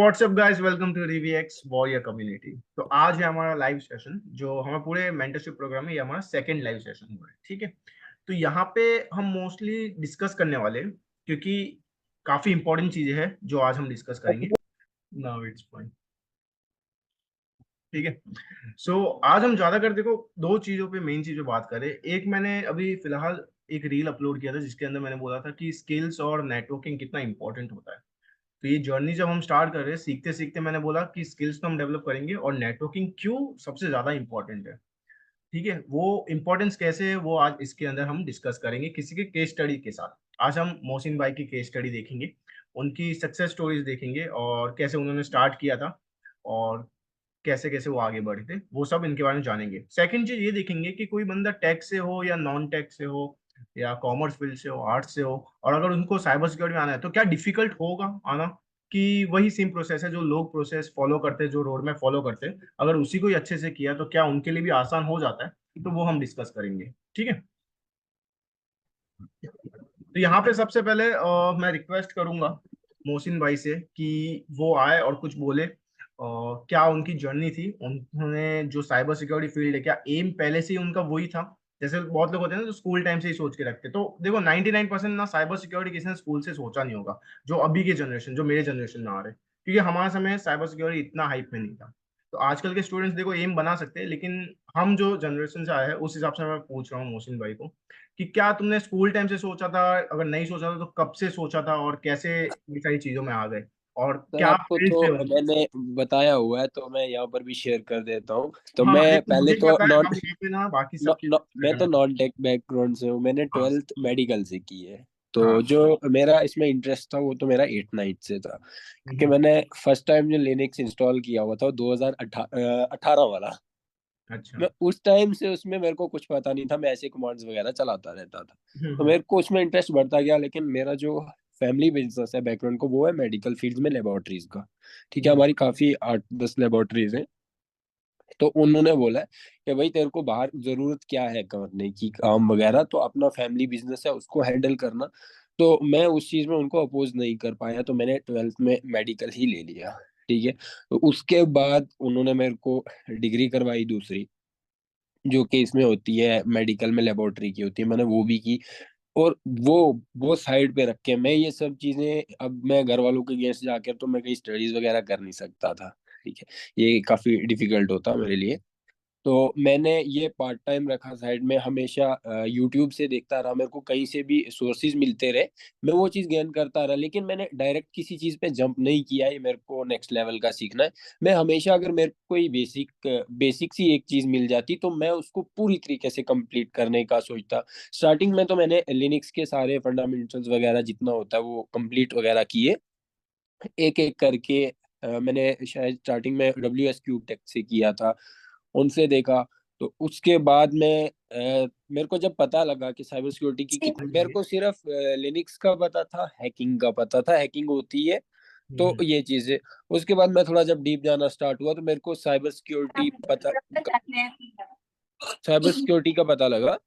WhatsApp guys, welcome to रिवीएक्स warrior community. तो आज है हमारा लाइव सेशन जो हमारे पूरे मेंटरशिप प्रोग्राम में, ये हमारा सेकंड लाइव सेशन हुआ है। ठीक है, तो यहाँ पे हम मोस्टली डिस्कस करने वाले हैं, क्योंकि काफी इंपॉर्टेंट चीजें हैं जो आज हम डिस्कस करेंगे। Now it's fine. ठीक है, आज हम ज्यादा कर देखो दो चीजों पे, मेन चीजों बात करें। एक, मैंने अभी फिलहाल एक रील अपलोड किया था जिसके अंदर मैंने बोला था कि स्किल्स और नेटवर्किंग कितना इंपॉर्टेंट होता है। तो ये जर्नी जब हम स्टार्ट कर रहे हैं, सीखते सीखते मैंने बोला कि स्किल्स तो हम डेवलप करेंगे, और नेटवर्किंग क्यों सबसे ज्यादा इंपॉर्टेंट है। ठीक है, वो इंपॉर्टेंस कैसे है वो आज इसके अंदर हम डिस्कस करेंगे किसी के केस स्टडी के साथ। आज हम मोहसिन भाई की केस स्टडी देखेंगे, उनकी सक्सेस स्टोरीज देखेंगे, और कैसे उन्होंने स्टार्ट किया था और कैसे कैसे वो आगे बढ़े थे, वो सब इनके बारे में जानेंगे। सेकंड चीज ये देखेंगे कि कोई बंदा टेक से हो या नॉन टेक से हो या कॉमर्स फील्ड से हो, आर्ट्स से हो, और अगर उनको साइबर सिक्योरिटी में आना है तो क्या डिफिकल्ट होगा आना, कि वही सेम प्रोसेस है जो लोग प्रोसेस फॉलो करते हैं, जो रोड में फॉलो करते हैं, अगर उसी को ही अच्छे से किया तो क्या उनके लिए भी आसान हो जाता है। तो वो हम डिस्कस करेंगे। ठीक है, तो यहाँ पे सबसे पहले मैं रिक्वेस्ट करूंगा मोहसिन भाई से कि वो आए और कुछ बोले। क्या उनकी जर्नी थी, उन्होंने जो साइबर सिक्योरिटी फील्ड है, क्या एम पहले से ही उनका वही था। जैसे बहुत लोग होते हैं ना जो स्कूल टाइम से ही सोच के रखते हैं। तो देखो 99% ना साइबर सिक्योरिटी किसी ने स्कूल से सोचा नहीं होगा, जो अभी के जनरेशन, जो मेरे जनरेशन में आ रहे हैं। क्योंकि हमारे समय साइबर सिक्योरिटी इतना हाइप में नहीं था। तो आजकल के स्टूडेंट्स देखो एम बना सकते हैं, लेकिन हम जो जनरेशन से आए हैं उस हिसाब से मैं पूछ रहा हूँ मोहसिन भाई को कि क्या तुमने स्कूल टाइम से सोचा था, अगर नहीं सोचा था तो कब से सोचा था, और कैसे ये सारी चीजों में आ गए, और सर क्या आपको फील्ड तो थे उनकी। मैंने बताया हुआ है, तो मैं यहाँ पर भी शेयर कर देता हूँ। तो हाँ, मैं एक तो पहले मुझे भी तो पता है, हम यहाँ पे ना बाकी सब चीजें मैं तो करना नॉन चाहते टेक बैकग्राउंड से हूँ। मैंने हैं। हाँ, 12th मेडिकल से की है। तो हाँ। जो मेरा इसमें इंटरेस्ट था वो तो मेरा 8 9 से था, क्योंकि हम्म, मैंने फर्स्ट टाइम जो लिनक्स इंस्टॉल किया हुआ था वो 2018 वाला। अच्छा। मैं उस टाइम से उसमें मेरे को कुछ पता नहीं था, मैं ऐसे कमांड्स वगैरह चलाता रहता था। तो हम्म। मेरे को उसमें इंटरेस्ट बढ़ता गया। लेकिन मेरा जो फैमिली बिजनेस है बैकग्राउंड को, वो है मेडिकल फील्ड में लेबोरेटरीज का। ठीक है, हम्म, हमारी काफी 8 10 लेबोरेटरीज हैं। तो उन्होंने बोला है कि भाई तेरे को बाहर जरूरत क्या है करने की काम वगैरह, तो अपना फैमिली बिजनेस है उसको हैंडल करना। तो मैं उस चीज में उनको अपोज नहीं कर पाया, तो मैंने 12th में मेडिकल ही ले लिया। ठीक है, तो उसके बाद उन्होंने मेरे को डिग्री करवाई दूसरी, जो कि इसमें होती है मेडिकल में लेबोरेटरी की होती है, मैंने वो भी की। और वो साइड पे रख के मैं ये सब चीजें, अब मैं घर वालों के अगेंस्ट जाकर तो मैं कहीं स्टडीज वगैरह कर नहीं सकता था। ठीक है, ये काफी डिफिकल्ट होता मेरे लिए। तो मैंने ये पार्ट टाइम रखा साइड में, हमेशा यूट्यूब से देखता रहा, मेरे को कहीं से भी सोर्सेज मिलते रहे, मैं वो चीज़ गेन करता रहा। लेकिन मैंने डायरेक्ट किसी चीज़ पे जंप नहीं किया है, मेरे को नेक्स्ट लेवल का सीखना है। मैं हमेशा, अगर मेरे को कोई बेसिक सी एक चीज़ मिल जाती तो मैं उसको पूरी तरीके से कंप्लीट करने का सोचता। स्टार्टिंग में तो मैंने लिनक्स के सारे फंडामेंटल्स वगैरह जितना होता है वो कंप्लीट वगैरह किए, एक एक करके। मैंने शायद स्टार्टिंग में WS टेक से किया था, उनसे देखा। तो उसके बाद में मेरे को जब पता लगा कि साइबर सिक्योरिटी की कितनी, मेरे को सिर्फ लिनक्स का पता था, हैकिंग का पता था, हैकिंग होती है। तो हम्म। ये चीजें, उसके बाद मैं थोड़ा जब डीप जाना स्टार्ट हुआ तो मेरे को साइबर सिक्योरिटी का पता लगा।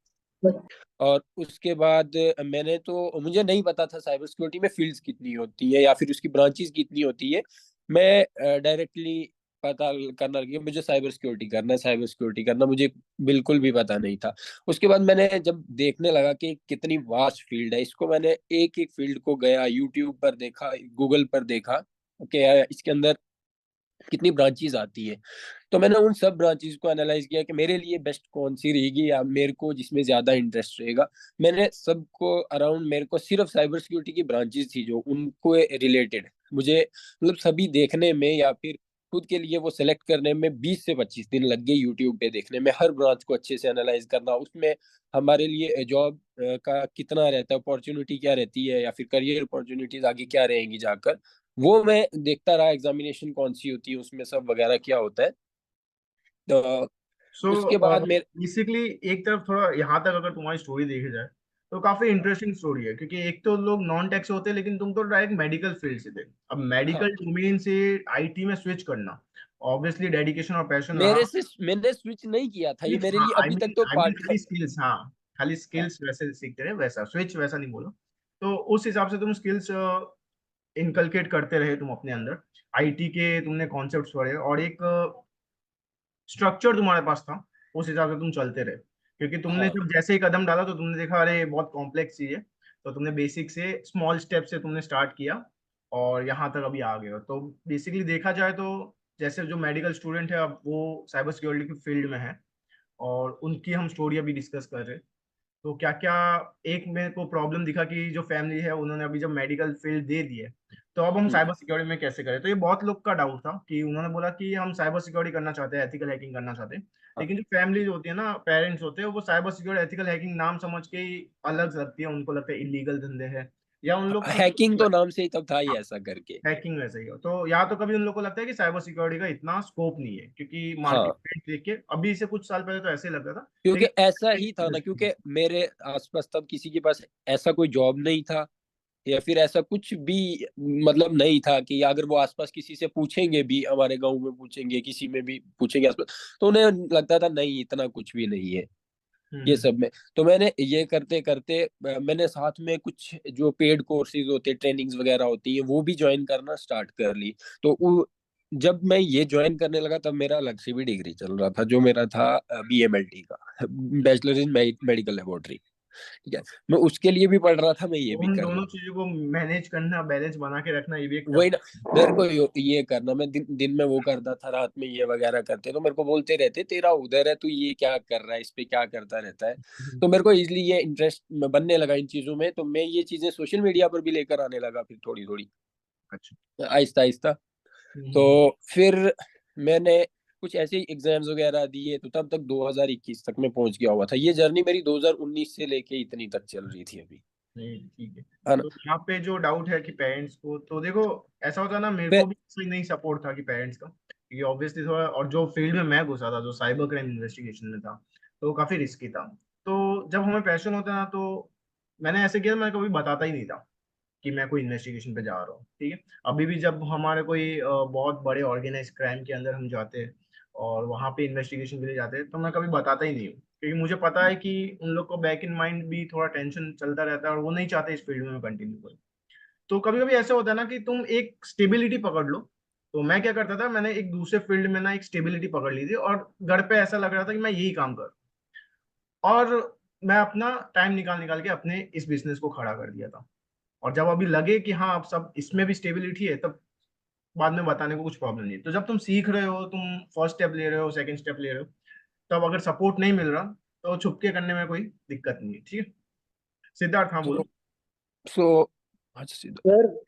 और उसके बाद मैंने, तो मुझे नहीं पता था साइबर सिक्योरिटी में फील्ड्स कितनी होती है या फिर उसकी ब्रांचेस कितनी होती है। मैं डायरेक्टली पता करना लगा कि मुझे साइबर सिक्योरिटी करना है, साइबर सिक्योरिटी करना, मुझे बिल्कुल भी पता नहीं था। उसके बाद मैंने जब देखने लगा कि कितनी वास्ट फील्ड है, इसको मैंने एक एक फील्ड को गया, यूट्यूब पर देखा, गूगल पर देखा कि इसके अंदर कितनी ब्रांचेस आती है। तो मैंने उन सब ब्रांचेस को एनालाइज किया कि मेरे लिए बेस्ट कौन सी रहेगी या मेरे को जिसमें ज्यादा इंटरेस्ट रहेगा। मैंने सबको अराउंड, मेरे को सिर्फ साइबर सिक्योरिटी की ब्रांचेस थी जो उनको रिलेटेड मुझे, मतलब सभी देखने में या फिर खुद के लिए वो सेलेक्ट करने में 20 से 25 दिन लग गए, यूट्यूब पे देखने में हर ब्रांच को अच्छे से एनालाइज करना, उसमें हमारे लिए जॉब का कितना रहता है, अपॉर्चुनिटी क्या रहती है या फिर करियर अपॉर्चुनिटीज आगे क्या रहेंगी जाकर, वो मैं देखता रहा। एग्जामिनेशन कौन सी होती है उसमें सब वगैरह क्या होता है। तो सो उसके बाद मेरे, बेसिकली एक तरफ थोड़ा यहाँ तक अगर तुम्हारी स्टोरी देखी जाए तो काफी इंटरेस्टिंग स्टोरी है, क्योंकि एक तो लोग नॉन टेक से होते हैं, लेकिन तुम तो डायरेक्ट मेडिकल फील्ड से थे। अब हाँ, मेडिकल डोमेन से आईटी में स्विच करना, ऑब्वियसली डेडिकेशन और पैशन रहा। मेरे से मैंने स्विच नहीं किया था, ये स्विच, मेरे हाँ, लिए आई अभी तक मीन तो आई मीन पार्ट खाली टाइम। स्किल्स, हाँ, खाली हाँ, स्किल्स वैसे सीखते रहे, वैसा स्विच वैसा नहीं बोलो। तो उस हिसाब से तुम स्किल्स इनकलकेट करते रहे तुम अपने अंदर, आईटी के तुमने कॉन्सेप्ट्स पढ़े और एक स्ट्रक्चर तुम्हारे पास था, उस हिसाब से तुम चलते रहे। क्योंकि तुमने हाँ। जब जैसे ही कदम डाला तो तुमने देखा अरे बहुत कॉम्प्लेक्स चीज है, तो तुमने बेसिक से स्मॉल स्टेप से तुमने स्टार्ट किया और यहाँ तक अभी आ गए हो। तो बेसिकली देखा जाए तो जैसे जो मेडिकल स्टूडेंट है अब वो साइबर सिक्योरिटी की फील्ड में है, और उनकी हम स्टोरी अभी डिस्कस कर रहे हैं। तो क्या क्या एक मेरे को प्रॉब्लम दिखा कि जो फैमिली है उन्होंने अभी जब मेडिकल फील्ड दे दी है, तो अब हम हम्म। साइबर सिक्योरिटी में कैसे करें। तो ये बहुत लोग का डाउट था कि उन्होंने बोला कि हम साइबर सिक्योरिटी करना चाहते हैं, एथिकल हैकिंग करना चाहते हैं, हाँ, लेकिन जो फैमिली होती है ना, पेरेंट्स होते हैं, वो साइबर सिक्योरिटी एथिकल हैकिंग नाम समझ के ही अलग लगती है, उनको लगता है इलीगल धंधे हैं, या उन लोग को हैकिंग तो नाम से ही तब था ही ऐसा करके। हैकिंग वैसे ही हो। तो या तो कभी उन लोग को लगता है कि साइबर सिक्योरिटी का इतना स्कोप नहीं है, क्योंकि हाँ, मार्केट देख के अभी से कुछ साल पहले तो ऐसे ही लगता था, क्योंकि ऐसा ही था ना, लेकिन क्योंकि मेरे आसपास तब किसी के पास ऐसा कोई जॉब नहीं था, या फिर ऐसा कुछ भी मतलब नहीं था कि अगर वो आसपास किसी से पूछेंगे भी, हमारे गांव में पूछेंगे, किसी में भी पूछेंगे आसपास, तो उन्हें लगता था नहीं इतना कुछ भी नहीं है ये हम्म। सब में। तो मैंने ये करते करते मैंने साथ में कुछ जो पेड कोर्सेज होते, ट्रेनिंग्स वगैरह होती है, वो भी ज्वाइन करना स्टार्ट कर ली। तो जब मैं ये ज्वाइन करने लगा तब मेरा अलग से भी डिग्री चल रहा था, जो मेरा था बीएमएलटी का, बैचलर इन मेडिकल लेबोरेटरी। ठीक है, मैं उसके लिए भी पढ़ रहा था, मैं ये तो भी उन कर रहा दोनों था। चीजों को मैनेज करना, बैलेंस बना के रखना, ये भी एक टफ। वही ना, मेरे को ये करना, मैं दिन में वो करता था, रात में ये वगैरह करते, तो मेरे को बोलते रहते तेरा उधर है, तू ये क्या कर रहा है, इस पे क्या करता रहता है। तो मेरे को इजली ये इंटरेस्ट बनने लगा इन चीजों में, तो मैं ये चीजें सोशल मीडिया पर भी लेकर आने लगा फिर थोड़ी थोड़ी, अच्छा। आहिस्ता आहिस्ता। तो हम्म। फिर मैंने कुछ ऐसे ही एग्जाम्स वगैरह दिए, तो तब तक 2021 तक मैं पहुंच गया हुआ था। ये जर्नी मेरी 2019 से लेके इतनी तक चल रही थी अभी, नहीं ठीक है। है ना। तो यहाँ पे जो डाउट है कि पेरेंट्स को, तो देखो ऐसा होता है ना, मेरे को फिर भी सही नहीं सपोर्ट था कि पेरेंट्स का, क्योंकि ऑब्वियसली थोड़ा, और जो फील्ड में मैं घुसा था जो साइबर क्राइम इन्वेस्टिगेशन में था, तो काफी रिस्की था। तो जब हमें पैशन होता है ना, तो मैंने ऐसे किया, मैं कभी बताता ही नहीं था कि मैं कोई इन्वेस्टिगेशन पे जा रहा हूँ। ठीक है, अभी भी जब हमारे कोई बहुत बड़े ऑर्गेनाइज क्राइम के अंदर हम जाते हैं और वहां पे इन्वेस्टिगेशन के लिए जाते हैं, तो मैं कभी बताता ही नहीं हूँ, क्योंकि मुझे पता है कि उन लोग को बैक इन माइंड भी थोड़ा टेंशन चलता रहता है और वो नहीं चाहते इस फील्ड में कंटिन्यू करूँ। तो कभी कभी ऐसा होता है ना कि तुम एक स्टेबिलिटी पकड़ लो। तो मैं क्या करता था, मैंने एक दूसरे फील्ड में ना एक स्टेबिलिटी पकड़ ली थी, और घर पे ऐसा लग रहा था कि मैं यही काम कर, और मैं अपना टाइम निकाल निकाल के अपने इस बिजनेस को खड़ा कर दिया था। और जब अभी लगे कि हाँ अब सब इसमें भी स्टेबिलिटी है, तब बाद में बताने को कुछ प्रॉब्लम नहीं है। तो जब तुम सीख रहे हो, तुम फर्स्ट स्टेप ले रहे हो, सेकंड स्टेप ले रहे हो, तब अगर सपोर्ट नहीं मिल रहा तो छुप के करने में कोई दिक्कत नहीं है। ठीक है सिद्धार्थ, हाँ सो बोलो। सो अच्छा सीधा। सर,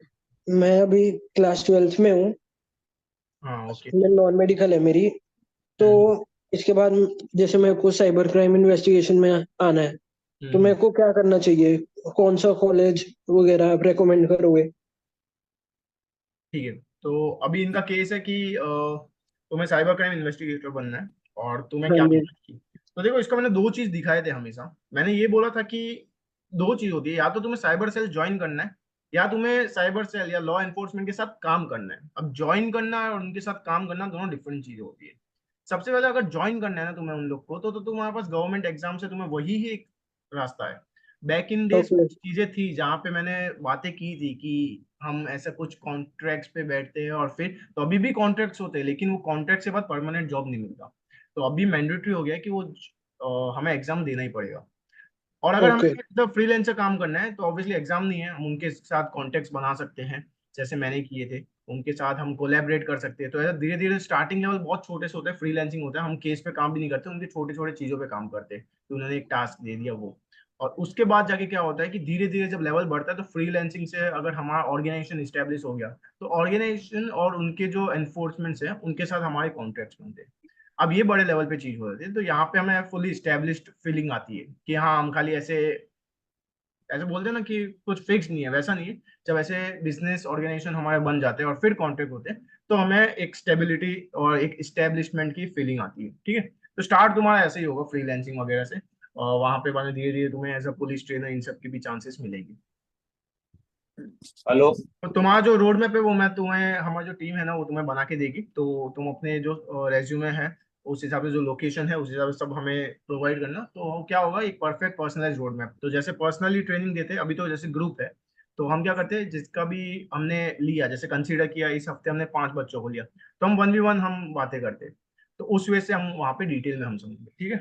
मैं अभी क्लास 12th में हूँ। हाँ ओके। मैं नॉन मेडिकल है मेरी। तो हम्म इसके बाद जैसे मेरे को साइबर क्राइम इन्वेस्टिगेशन में आना है, तो हम्म। मेरे को क्या करना चाहिए? कौन सा कॉलेज वगैरह आप रेकमेंड करोगे? ठीक है, तो अभी इनका केस है कि तुम्हें साइबर क्राइम इन्वेस्टिगेटर बनना है, और तुम्हें हाँ क्या जी। करना चाहिए। तो देखो, इसका मैंने दो चीज दिखाए थे हमेशा। मैंने ये बोला था कि दो चीज होती है, या तो तुम्हें साइबर सेल ज्वाइन करना है, या तुम्हें साइबर सेल या लॉ एनफोर्समेंट के साथ काम करना है। अब ज्वाइन करना और उनके साथ काम करना दोनों डिफरेंट चीजें होती है। सबसे पहले अगर ज्वाइन करना है ना तुम्हें उन लोग को, तो तुम्हारे पास गवर्नमेंट एग्जाम से तुम्हें वही ही एक रास्ता है। Back in days okay. कुछ चीजें थी जहाँ पे मैंने बातें की थी कि हम ऐसा कुछ कॉन्ट्रैक्ट्स पे बैठते हैं, और फिर तो अभी भी कॉन्ट्रैक्ट्स होते हैं, लेकिन वो कॉन्ट्रैक्ट के बाद परमानेंट जॉब नहीं मिलता। तो अभी मैंडेटरी हो गया है कि वो हमें एग्जाम देना ही पड़ेगा। और अगर ओके। हमें जब फ्रीलांसर काम करना है तो ऑब्वियसली एग्जाम नहीं है, हम उनके साथ कॉन्टेक्ट बना सकते हैं, जैसे मैंने किए थे। उनके साथ हम कोलैबोरेट कर सकते हैं। तो ऐसा धीरे धीरे स्टार्टिंग लेवल बहुत छोटे से होते हैं, फ्रीलांसिंग होता है, हम केस पे काम भी नहीं करते, उनके छोटे छोटे चीजों पे काम करते हैं। तो उन्होंने एक टास्क दे दिया वो, और उसके बाद जाके क्या होता है कि धीरे धीरे जब लेवल बढ़ता है, तो फ्रीलांसिंग से अगर हमारा ऑर्गेनाइजेशन स्टेब्लिश हो गया, तो ऑर्गेनाइजेशन और उनके जो एनफोर्समेंट है उनके साथ हमारे कॉन्ट्रैक्ट बनते हैं। अब ये बड़े लेवल पे चीज हो जाती है, तो यहाँ पे हमें फुली स्टेब्लिश्ड फीलिंग आती है कि हाँ हम खाली ऐसे ऐसे बोलते हैं ना कि कुछ फिक्स नहीं है, वैसा नहीं है। जब ऐसे बिजनेस ऑर्गेनाइजेशन हमारे बन जाते हैं और फिर कॉन्ट्रैक्ट होते हैं, तो हमें एक स्टेबिलिटी और एक स्टेब्लिशमेंट की फीलिंग आती है। ठीक है, तो स्टार्ट तुम्हारा ऐसे ही होगा फ्रीलैंसिंग वगैरह से, और वहां पे बाद में धीरे धीरे तुम्हें एज अ पुलिस ट्रेनर इन सब की भी चांसेस मिलेगी। हेलो। तो तुम्हारा जो रोड मैप है वो मैं तुम्हें, हमारी जो टीम है ना वो तुम्हें बना के देगी। तो तुम अपने जो रेज्यूमे है उस हिसाब से, जो लोकेशन है उस हिसाब से सब हमें प्रोवाइड करना, तो क्या होगा एक परफेक्ट पर्सनलाइज रोड मैप। तो जैसे पर्सनली ट्रेनिंग देते हैं अभी, तो जैसे ग्रुप है, तो हम क्या करते हैं, जिसका भी हमने लिया, जैसे कंसीडर किया इस हफ्ते हमने 5 बच्चों को लिया, तो हम 1v1 हम बातें करते हैं। तो उस वजह से हम वहाँ पे डिटेल में हम समझेंगे, ठीक है।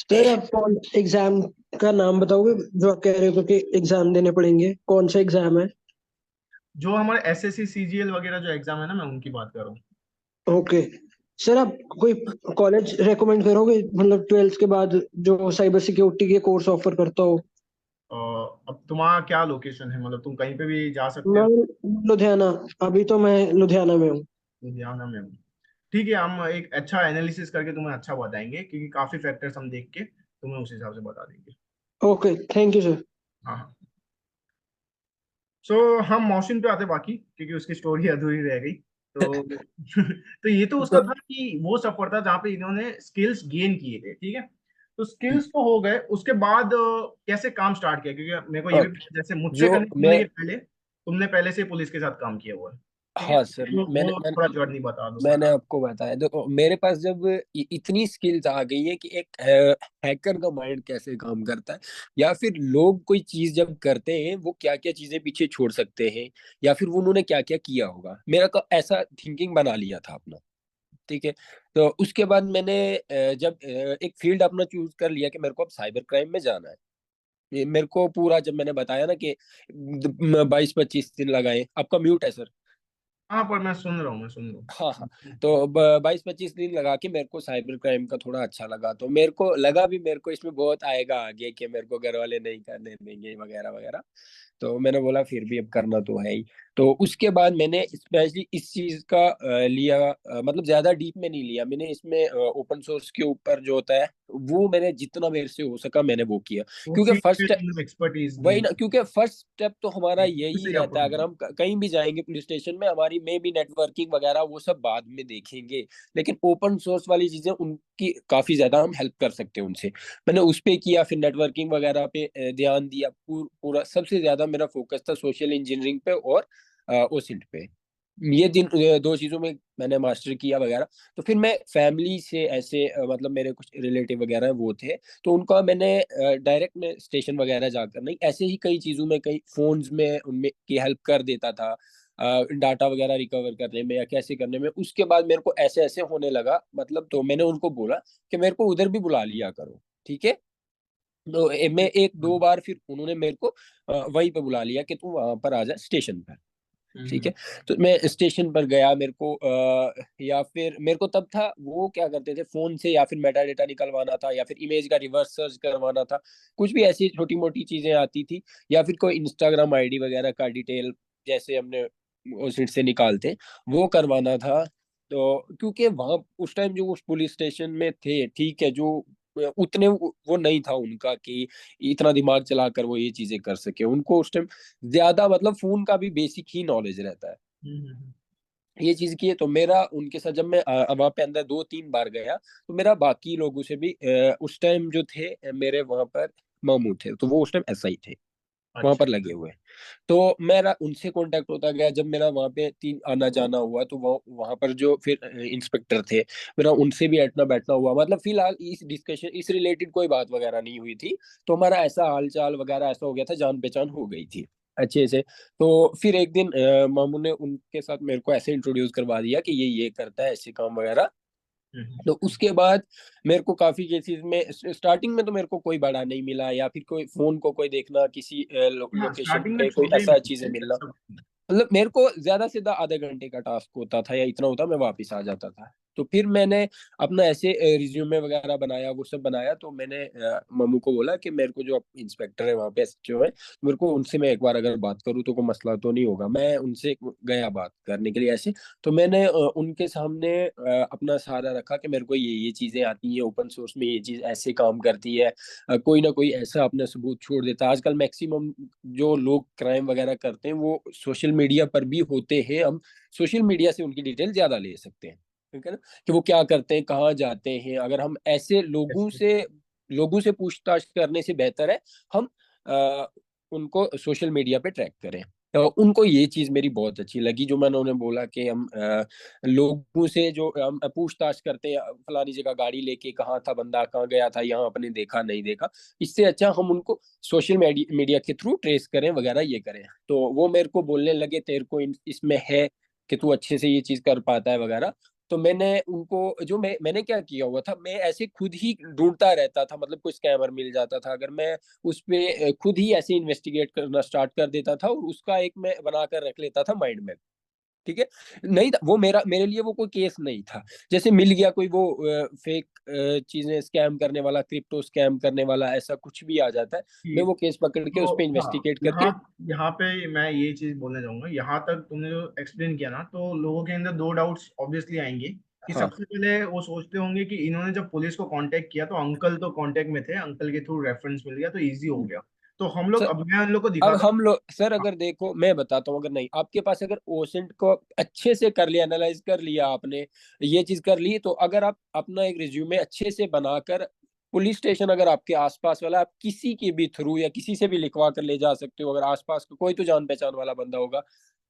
सर आप कौन एग्जाम का नाम बताओगे जो आप कह रहे हो कि एग्जाम देने पड़ेंगे, कौन सा एग्जाम है? जो हमारे एसएससी सीजीएल वगैरह जो एग्जाम है ना, मैं उनकी बात कर रहा हूँ। ओके। सर आप कोई कॉलेज रेकमेंड करोगे मतलब 12th के बाद जो साइबर सिक्योरिटी के कोर्स ऑफर करता हो? अब तुम्हारा क्या लोकेशन है, मतलब तुम कहीं पे भी जा सकते मैं हो। लुधियाना, अभी तो मैं लुधियाना में हूँ। लुधियाना में हूँ। ठीक है, हम एक अच्छा एनालिसिस करके तुम्हें अच्छा बताएंगे, क्योंकि काफी फैक्टर्स हम देख के तुम्हें उस हिसाब से बता देंगे। Okay, thank you sir. हाँ हाँ। सो हम मौसम पे आते बाकी, क्योंकि उसकी स्टोरी अधूरी रह गई। तो तो ये तो उसका तो था कि वो सफर था जहाँ पे इन्होंने स्किल्स गेन किए थे, ठीक है। तो स्किल्स तो हो गए, उसके बाद कैसे काम स्टार्ट किया, क्योंकि मेरे को ये भी ओके, पता है, जैसे मुझसे जो कनेक्ट होने मैं के पहले तुमने पहले से पुलिस के साथ काम किया हुआ है, ठीक है। हाँ सर, तो मैंने वो मैंने थोड़ा जर्नी बता दो। मैंने आपको बताया, देखो मेरे पास जब इतनी स्किल्स आ गई है कि एक हैकर का माइंड कैसे काम करता है, या फिर लोग कोई चीज जब करते हैं वो क्या क्या चीजें पीछे छोड़ सकते हैं, या फिर वो उन्होंने क्या क्या किया होगा, मेरा को ऐसा थिंकिंग बना लिया था अपना। ठीक है। तो उसके बाद मैंने जब एक फील्ड अपना चूज कर लिया कि मेरे को अब साइबर क्राइम में जाना है। ये मेरे को पूरा, जब मैंने बताया ना कि 22-25 दिन लगाए, आपका म्यूट है सर। हाँ, पर मैं सुन रहा हूँ, मैं सुन रहा हाँ हाँ। हूँ। तो 22-25 दिन लगा के मेरे को साइबर क्राइम का थोड़ा अच्छा लगा, तो मेरे को लगा भी मेरे को इसमें बहुत आएगा आगे, कि मेरे को घर वाले नहीं करने देंगे वगैरह वगैरह। तो मैंने बोला फिर भी अब करना तो है ही। तो उसके बाद मैंने स्पेशली इस चीज का लिया, मतलब ज्यादा डीप में नहीं लिया मैंने इसमें। ओपन सोर्स के ऊपर जो होता है वो मैंने जितना मेरे से हो सका मैंने वो किया। वो क्योंकि फील्ड पे फर्स्ट, तुमने एक्सपर्टीज वही गेन ना, क्योंकि फर्स्ट स्टेप तो हमारा यही से रहता है, अप्रोच। अगर हम कहीं भी जाएंगे पुलिस स्टेशन में, हमारी में भी नेटवर्किंग वगैरह वो सब बाद में देखेंगे। लेकिन ओपन सोर्स वाली चीजें उनकी काफी ज्यादा हम हेल्प कर सकते हैं उनसे। मैंने उस पे किया, फिर नेटवर्किंग वगैरह पे ध्यान दिया। पूरा सबसे ज्यादा मेरा फोकस था सोशल इंजीनियरिंग पे और ओसिंट पे। ये दो चीजों में मैंने मास्टर किया वगैरह। तो फिर मैं फैमिली से ऐसे मतलब मेरे कुछ रिलेटिव वगैरह वो थे, तो उनका मैंने डायरेक्ट में स्टेशन वगैरह जाकर नहीं, ऐसे ही कई चीजों में, कई फोन्स में उनमें की हेल्प कर देता था, डाटा वगैरह रिकवर करने में या कैसे करने में। उसके बाद मेरे को ऐसे ऐसे होने लगा, मतलब तो मैंने उनको बोला कि मेरे को उधर भी बुला लिया करो। ठीक है। तो मैं एक दो बार फिर उन्होंने मेरे को वहीं पे बुला लिया कि तू वहां पर आ जा स्टेशन पर। ठीक है। तो मैं स्टेशन पर गया, मेरे को या फिर मेरे को तब था वो क्या करते थे, फोन से या फिर मेटा डेटा निकलवाना था, या फिर इमेज का रिवर्स सर्च करवाना था। कुछ भी ऐसी छोटी मोटी चीजें आती थी, या फिर कोई इंस्टाग्राम आईडी वगैरह का डिटेल जैसे हमने उस से निकालते, वो करवाना था। तो क्योंकि वहां उस टाइम जो उस पुलिस स्टेशन में थे, ठीक है, जो उतने वो नहीं था उनका कि इतना दिमाग चलाकर वो ये चीजें कर सके। उनको उस टाइम ज्यादा मतलब फोन का भी बेसिक ही नॉलेज रहता है। ये चीज की है। तो मेरा उनके साथ जब मैं वहां पे अंदर 2-3 बार गया, तो मेरा बाकी लोगों से भी उस टाइम जो थे मेरे वहां पर मामू थे, तो वो उस टाइम एसआई थे वहां अच्छा। पर लगे हुए। तो मेरा उनसे कांटेक्ट होता गया। जब मेरा वहां पे 3 आना जाना हुआ, तो वो वहां पर जो फिर इंस्पेक्टर थे, मेरा उनसे भी बैठना बैठना हुआ। मतलब फिलहाल इस डिस्कशन इस रिलेटेड कोई बात वगैरह नहीं हुई थी। तो हमारा ऐसा हाल चाल वगैरह ऐसा हो गया था, जान पहचान हो गई थी अच्छे से। तो फिर एक दिन मामू ने उनके साथ मेरे को ऐसे इंट्रोड्यूस करवा दिया कि ये करता है ऐसे काम वगैरह। तो उसके बाद मेरे को काफी केसेस में स्टार्टिंग में तो मेरे को कोई बड़ा नहीं मिला, या फिर कोई फोन को कोई देखना किसी हाँ, लोकेशन स्टार्टिंग में पे कोई छोटे ही ऐसा चीजें मिलते हैं मिलना। सब। मतलब मेरे को ज्यादा से ज्यादा आधे घंटे का टास्क होता था, या इतना होता मैं वापस आ जाता था। तो फिर मैंने अपना ऐसे रिज्यूमे वगैरह बनाया, वो सब बनाया। तो मैंने मम्मू को बोला कि मेरे को जो इंस्पेक्टर है वहाँ पे एसएचओ है, मेरे को उनसे मैं एक बार अगर बात करूँ तो कोई मसला तो नहीं होगा। मैं उनसे गया बात करने के लिए ऐसे। तो मैंने उनके सामने अपना सहारा रखा कि मेरे को ये चीजें आती हैं, ओपन सोर्स में ये चीज ऐसे काम करती है। कोई ना कोई ऐसा अपना सबूत छोड़ देता है। आजकल मैक्सिमम जो लोग क्राइम वगैरह करते हैं वो सोशल मीडिया पर भी होते हैं। हम सोशल मीडिया से उनकी डिटेल ज्यादा ले सकते हैं, ठीक है ना, कि वो क्या करते हैं, कहाँ जाते हैं। अगर हम ऐसे लोगों से पूछताछ करने से बेहतर है हम उनको सोशल मीडिया पे ट्रैक करें। तो उनको ये चीज मेरी बहुत अच्छी लगी, जो मैंने उन्हें बोला कि हम लोगों से जो हम पूछताछ करते हैं, फलानी जगह गाड़ी लेके कहाँ था बंदा, कहाँ गया था, यहाँ आपने देखा नहीं देखा, इससे अच्छा हम उनको सोशल मीडिया के थ्रू ट्रेस करें वगैरह ये करें। तो वो मेरे को बोलने लगे तेरे को इसमें है कि तू अच्छे से ये चीज कर पाता है वगैरह। तो मैंने उनको जो मैंने क्या किया हुआ था, मैं ऐसे खुद ही ढूंढता रहता था, मतलब कोई स्कैमर मिल जाता था अगर मैं उस पे खुद ही ऐसे इन्वेस्टिगेट करना स्टार्ट कर देता था, और उसका एक मैं बनाकर रख लेता था माइंड में। ठीक है, नहीं था वो मेरे लिए वो कोई केस नहीं था। जैसे मिल गया कोई वो फेक चीजें स्कैम करने वाला, क्रिप्टो स्कैम करने वाला, ऐसा कुछ भी आ जाता है, मैं वो केस पकड़ के उस तो पे हाँ, इन्वेस्टिगेट करके। यहाँ यहाँ पे मैं ये चीज बोलना चाहूंगा। यहाँ तक तुमने जो एक्सप्लेन किया ना, तो लोगों के अंदर दो डाउट्स ऑब्वियसली आएंगे कि हाँ सबसे पहले वो सोचते होंगे कि इन्होंने जब पुलिस को कांटेक्ट किया तो अंकल तो कांटेक्ट में थे, अंकल के थ्रू रेफरेंस मिल गया तो इजी हो गया। तो हम लोग, सर, अब मैं उन लोग को अब दिखाता हम लोग सर हूँ। अगर देखो मैं बताता हूँ, अगर नहीं आपके पास अगर ओसेंट को अच्छे से कर लिया, एनालाइज कर लिया आपने, ये चीज कर ली, तो अगर आप अपना एक रिज्यूमे अच्छे से बनाकर पुलिस स्टेशन अगर आपके आसपास वाला, आप किसी के भी थ्रू या किसी से भी लिखवा कर ले जा सकते हो, अगर आसपास का कोई तो जान पहचान वाला बंदा होगा,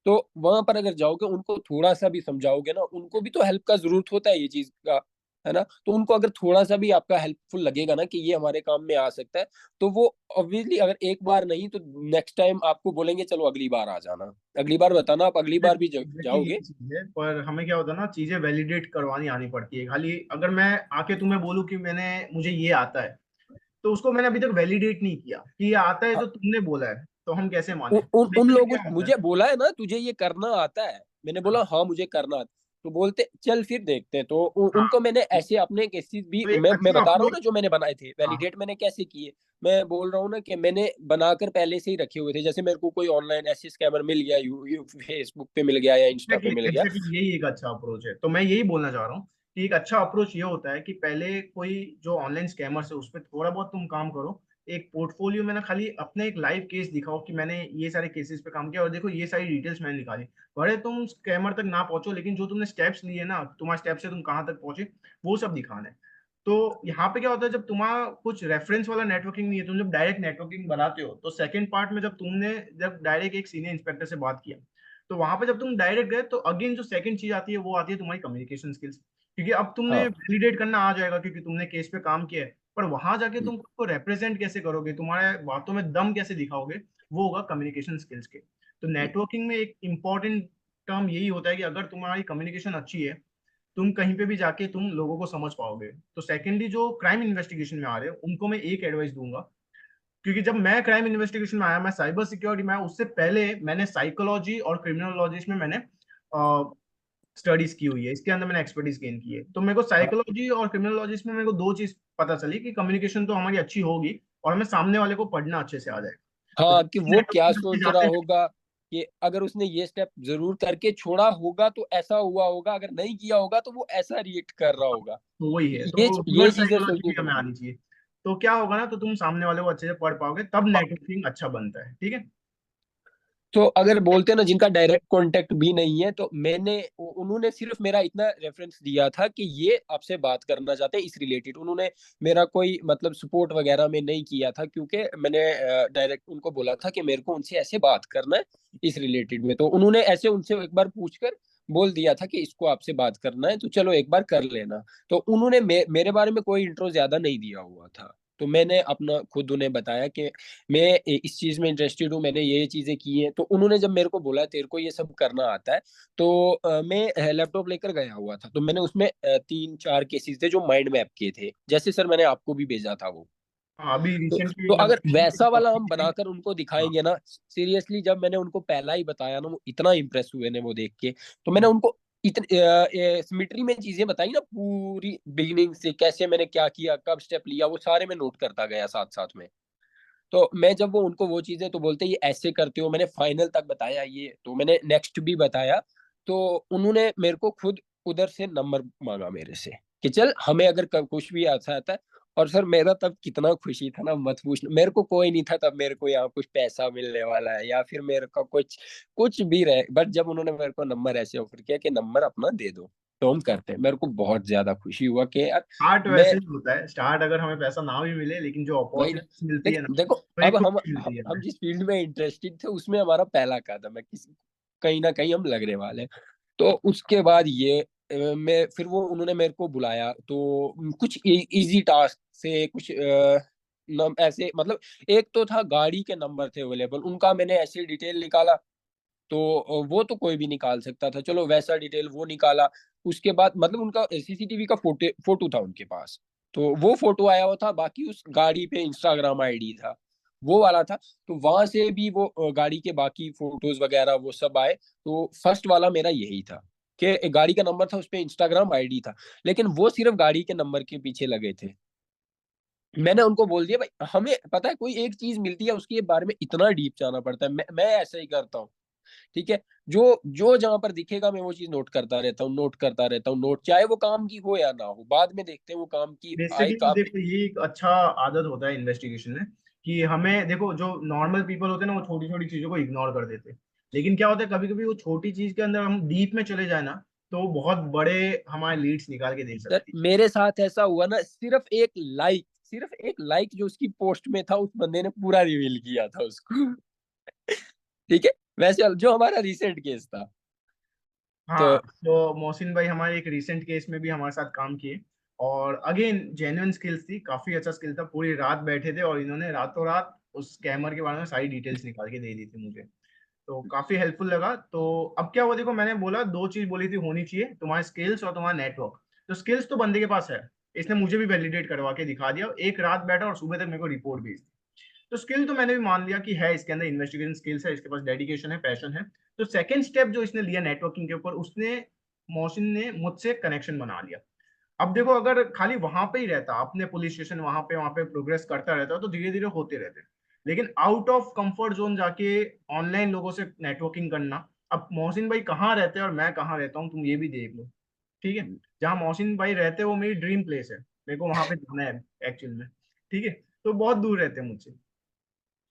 तो वहां पर अगर जाओगे उनको थोड़ा सा भी समझाओगे ना, उनको भी तो हेल्प का जरूरत होता है ये चीज का, है ना। तो उनको अगर थोड़ा सा भी आपका हेल्पफुल लगेगा ना कि ये हमारे काम में आ सकता है, तो वो ऑब्वियसली अगर एक बार नहीं तो नेक्स्ट टाइम आपको बोलेंगे चलो अगली बार आ जाना, अगली बार बताना, आप अगली बार भी एग्जैक्टली जाओगे। यही चीज है, पर हमें क्या होता है ना, चीजें वैलिडेट करवानी आनी पड़ती है। खाली अगर मैं आके तुम्हें बोलूँ कि मुझे ये आता है, तो उसको मैंने अभी तक वैलिडेट नहीं किया कि ये आता है, हाँ, तो तुमने बोला है तो हम कैसे उन माने। उन बेसिकली लोगों क्या ने होता है। मुझे बोला है ना तुझे ये करना आता है, मैंने बोला हाँ हाँ मुझे करना आता है। तो बोलते चल फिर देखते हैं, तो हाँ, उनको मैंने ऐसे अपने केसेस भी, तो एक मैं अच्छा बता रहा हूँ अप्रोच। ना जो मैंने बनाए थे, हाँ वैलिडेट मैंने कैसे किए। मैं बोल रहा हूँ ना कि मैंने बनाकर पहले से ही रखे हुए थे, जैसे मेरे को कोई ऑनलाइन ऐसे स्कैमर मिल गया, फेसबुक पे मिल गया या इंस्टा पे एग्जैक्टली मिल गया। एग्जैक्टली यही एक अच्छा अप्रोच है। तो मैं यही बोलना चाह रहा हूँ कि एक अच्छा अप्रोच ये होता है कि पहले कोई जो ऑनलाइन स्कैमर्स है उस पर थोड़ा बहुत तुम काम करो। एक पोर्टफोलियो में ना खाली अपने एक लाइव केस दिखाओ कि मैंने ये सारे केसेस पे काम किया और देखो ये सारी डिटेल्स मैंने निकाली। भले तुम स्कैमर तक ना पहुंचो, लेकिन जो तुमने स्टेप्स लिए ना, तुम्हारे स्टेप से तुम कहाँ तक पहुंचे, वो सब दिखाना है। तो यहाँ पे क्या होता है, जब तुम्हारा कुछ रेफरेंस वाला नेटवर्किंग नहीं है, तुम जब डायरेक्ट नेटवर्किंग बनाते हो, तो सेकंड पार्ट में जब डायरेक्ट एक सीनियर इंस्पेक्टर से बात किया, तो वहां पे जब तुम डायरेक्ट गए, तो अगेन जो सेकंड चीज आती है वो आती है तुम्हारी कम्युनिकेशन स्किल्स। क्योंकि अब तुमने हाँ वैलिडेट करना आ जाएगा क्योंकि तुमने केस पे काम किया है, पर वहां जाके तुम खुद को रिप्रेजेंट कैसे करोगे, तुम्हारे बातों में दम कैसे दिखाओगे, वो होगा कम्युनिकेशन स्किल्स के। तो नेटवर्किंग में एक इंपॉर्टेंट टर्म यही होता है कि अगर तुम्हारी कम्युनिकेशन अच्छी है, तुम कहीं पे भी जाके तुम लोगों को समझ पाओगे। तो सेकेंडली जो क्राइम इन्वेस्टिगेशन में आ रहे हो उनको मैं एक एडवाइस दूंगा, क्योंकि जब मैं क्राइम इन्वेस्टिगेशन में आया, मैं साइबर सिक्योरिटी में आया, उससे पहले मैंने साइकोलॉजी और क्रिमिनोलॉजी में मैंने स्टडीज की हुई है, इसके अंदर मैंने एक्सपर्टीज गेन की है। तो मेरे को हाँ साइकोलॉजी और क्रिमिनोलॉजी में मेरे को दो चीज पता चली कि कम्युनिकेशन तो हमारी अच्छी होगी और हमें सामने वाले को पढ़ना अच्छे से आ जाएगा। तो हाँ, जब कि हम वो क्या नेटवर्किंग करके सोच रहा जाते हैं, होगा, कि अगर उसने ये स्टेप जरूर करके छोड़ा होगा तो ऐसा हुआ होगा, अगर नहीं किया होगा तो वो ऐसा रिएक्ट कर रहा होगा। तो वही है, ये तो ये रिवर्स चीजें साइकोलॉजी सोचनी भी हमें पड़ती आनी चाहिए। तो क्या होगा ना, तो तुम सामने वाले को अच्छे से पढ़ पाओगे, तब है। नेटवर्किंग अच्छा बनता है। ठीक है। तो अगर बोलते ना जिनका डायरेक्ट कांटेक्ट भी नहीं है, तो उन्होंने सिर्फ मेरा इतना रेफरेंस दिया था कि ये आपसे बात करना चाहते हैं इस रिलेटेड, उन्होंने मेरा कोई मतलब सपोर्ट वगैरह में नहीं किया था, क्योंकि मैंने डायरेक्ट उनको बोला था कि मेरे को उनसे ऐसे बात करना है इस रिलेटेड में, तो उन्होंने ऐसे उनसे एक बार पूछकर बोल दिया था कि इसको आपसे बात करना है तो चलो एक बार कर लेना। तो उन्होंने मेरे बारे में कोई इंट्रो ज्यादा नहीं दिया हुआ था, तो मैंने अपना खुद उन्हें बताया कि मैं इस चीज में इंटरेस्टेड हूँ, मैंने ये चीजें की हैं। तो उन्होंने जब मेरे को बोला तेरे को ये सब करना आता है, तो मैं लैपटॉप लेकर गया हुआ था, तो मैंने उसमें 3-4 केसेस थे जो माइंड मैप के थे, जैसे सर मैंने आपको भी भेजा था वो। हाँ, अभी तो रिसेंटली अगर लगभग वैसा वाला हम बनाकर उनको हाँ। दिखाएंगे ना, सीरियसली जब मैंने उनको पहला ही बताया ना, वो इतना इंप्रेस हुए ने वो देख के। तो मैंने हम्म। उनको इतनी सिमिट्री में चीजें बताई ना, पूरी बिगिनिंग से कैसे मैंने क्या किया, कब स्टेप लिया, वो सारे मैं नोट करता गया साथ साथ में। तो मैं जब वो उनको वो चीजें तो बोलते ये ऐसे करते हो, मैंने फाइनल तक बताया, ये तो मैंने नेक्स्ट भी बताया। तो उन्होंने मेरे को खुद उधर से नंबर मांगा मेरे से कि चल हमें अगर कुछ भी ऐसा आता है। और सर मेरा तब कितना खुशी था ना, मत पूछना, मेरे को कोई नहीं था तब मेरे को यहाँ कुछ पैसा मिलने वाला है या फिर मेरे को कुछ कुछ भी रहे, बट जब उन्होंने मेरे को नंबर ऐसे ऑफर किया कि नंबर अपना दे दो, तो हम करते हैं। मेरे को बहुत ज्यादा खुशी हुआ कि यार स्टार्ट मैं, वैसे ही होता है, स्टार्ट अगर हमें पैसा ना भी मिले लेकिन जो वही ना, अपॉर्चुनिटी मिलती है लेकिन ना, देखो तो अब एक हम खुशी मिलती है हम हमें। जिस फील्ड में इंटरेस्टेड थे उसमें हमारा पहला कदम है, किसी कहीं ना कहीं हम लगने वाले हैं। तो उसके बाद ये मैं फिर वो उन्होंने मेरे को बुलाया, तो कुछ इजी टास्क से कुछ ऐसे मतलब, एक तो था गाड़ी के नंबर थे अवेलेबल, उनका मैंने ऐसे डिटेल निकाला। तो वो तो कोई भी निकाल सकता था, चलो वैसा डिटेल वो निकाला। उसके बाद मतलब उनका सीसीटीवी का फोटो फोटो था उनके पास, तो वो फोटो आया हुआ था। बाकी उस गाड़ी पे इंस्टाग्राम आईडी था, वो वाला था। तो वहां से भी वो गाड़ी के बाकी फोटोज वगैरह वो सब आए। तो फर्स्ट वाला मेरा यही था कि गाड़ी का नंबर था, उस पे इंस्टाग्राम आईडी था। लेकिन वो सिर्फ गाड़ी के नंबर के पीछे लगे थे। मैंने उनको बोल दिया भाई, हमें पता है कोई एक चीज मिलती है उसके बारे में इतना डीप जाना पड़ता है, मैं ऐसा ही करता हूँ। ठीक है, जो जो जहां पर दिखेगा मैं वो चीज नोट करता रहता हूँ, नोट करता रहता हूँ, नोट, चाहे वो काम की हो या ना हो, बाद में देखते हैं वो काम की आए बेसिकली काम। देखो ये एक अच्छा आदत होता है इन्वेस्टिगेशन में, कि हमें देखो जो नॉर्मल पीपल होते हैं ना वो छोटी छोटी चीजों को इग्नोर कर देते हैं, लेकिन क्या होता है कभी कभी वो छोटी चीज के अंदर हम डीप में चले जाए ना, तो बहुत बड़े हमारे लीड्स निकाल के दे सर सकती मेरे साथ ऐसा हुआ ना, सिर्फ एक लाइक जो उसकी पोस्ट में था, उस बंदे ने पूरा रिवील किया था उसको। ठीक है, वैसे जो हमारा रिसेंट केस था। है। हाँ, तो तो मोहसिन भाई हमारे एक रिसेंट केस में भी हमारे साथ काम किए, और अगेन जेन्युइन स्किल्स थी, काफी अच्छा स्किल था, पूरी रात बैठे थे और इन्होंने रातों रात उस स्कैमर के बारे में सारी डिटेल्स निकाल के दे दी थी मुझे। तो काफी हेल्पफुल लगा। तो अब क्या हुआ, देखो मैंने बोला दो चीज बोली थी होनी चाहिए, तुम्हारे स्किल्स और तुम्हारा नेटवर्क। तो स्किल्स तो बंदे के पास है, इसने मुझे भी वैलिडेट करवा के दिखा दिया, एक रात बैठा और सुबह तक मेरे को रिपोर्ट भेज दी। तो स्किल तो मैंने भी मान लिया कि है इसके अंदर, इन्वेस्टिगेशन स्किल्स है, इसके पास डेडिकेशन है, पैशन है। तो सेकंड स्टेप जो इसने लिया नेटवर्किंग के ऊपर, उसने मोहसिन ने मुझसे कनेक्शन बना लिया। अब देखो अगर खाली वहां पे ही रहता, अपने पुलिस स्टेशन वहां पे प्रोग्रेस करता रहता, तो धीरे धीरे होते रहते। लेकिन आउट ऑफ कंफर्ट जोन जाके ऑनलाइन लोगों से नेटवर्किंग करना, अब मोहसिन भाई कहाँ रहते हैं और मैं कहाँ रहता हूँ तुम ये भी देख लो। ठीक है, जहाँ मोहसिन भाई रहते हैं वो मेरी ड्रीम प्लेस है, मेरे को वहां पे जाना है एक्चुअल में। ठीक है, तो बहुत दूर रहते हैं मुझसे।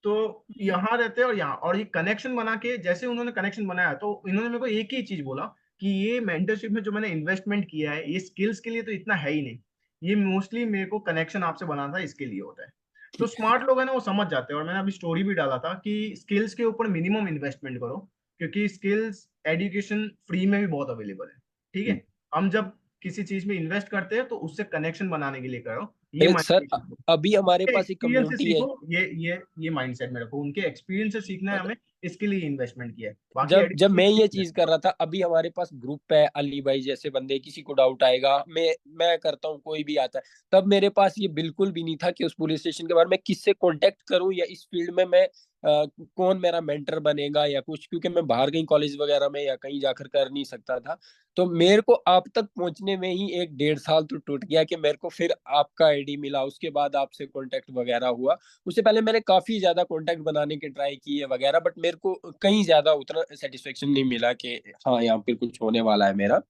तो यहाँ रहते हैं और यहाँ, और ये कनेक्शन बना के, जैसे उन्होंने कनेक्शन बनाया तो इन्होंने मेरे को एक ही चीज बोला कि ये मेंटरशिप में जो मैंने इन्वेस्टमेंट किया है ये स्किल्स के लिए तो इतना है ही नहीं, ये मोस्टली मेरे को कनेक्शन आपसे बनाना था इसके लिए होता है। तो स्मार्ट लोग है ना वो समझ जाते हैं, और मैंने अभी स्टोरी भी डाला था कि स्किल्स के ऊपर मिनिमम इन्वेस्टमेंट करो, क्योंकि स्किल्स एजुकेशन फ्री में भी बहुत अवेलेबल है। ठीक है, हम जब किसी चीज में इन्वेस्ट करते हैं तो उससे कनेक्शन बनाने के लिए करो, ये सर माइंड, अभी हमारे पास एक एक्सपीरियंस से कम्युनिटी है। सीखो, ये माइंडसेट में रखो, उनके एक्सपीरियंस से सीखना है हमें, इसके लिए इन्वेस्टमेंट किया है, बाकी जब जब एडिशनल मैं ये चीज चीज कर रहा था, अभी हमारे पास ग्रुप है, अली भाई जैसे बंदे, किसी को डाउट आएगा मैं करता हूँ, कोई भी आता है। तब मेरे पास ये बिल्कुल भी नहीं था कि उस पुलिस स्टेशन के बारे में किससे कांटेक्ट करूं, या इस फील्ड में मैं कौन मेरा मेंटर बनेगा या कुछ, क्योंकि मैं बाहर कहीं कॉलेज वगैरह में या कहीं जाकर कर नहीं सकता था। तो मेरे को आप तक पहुंचने में ही 1-1.5 साल तो टूट गया कि मेरे को फिर आपका आईडी मिला, उसके बाद आपसे कांटेक्ट वगैरह हुआ। उससे पहले मैंने काफी ज्यादा कांटेक्ट बनाने की ट्राई की है वगैरह, बट मेरे को कहीं ज्यादा उतना सेटिस्फेक्शन नहीं मिला कि हाँ यहाँ पे कुछ होने वाला है मेरा।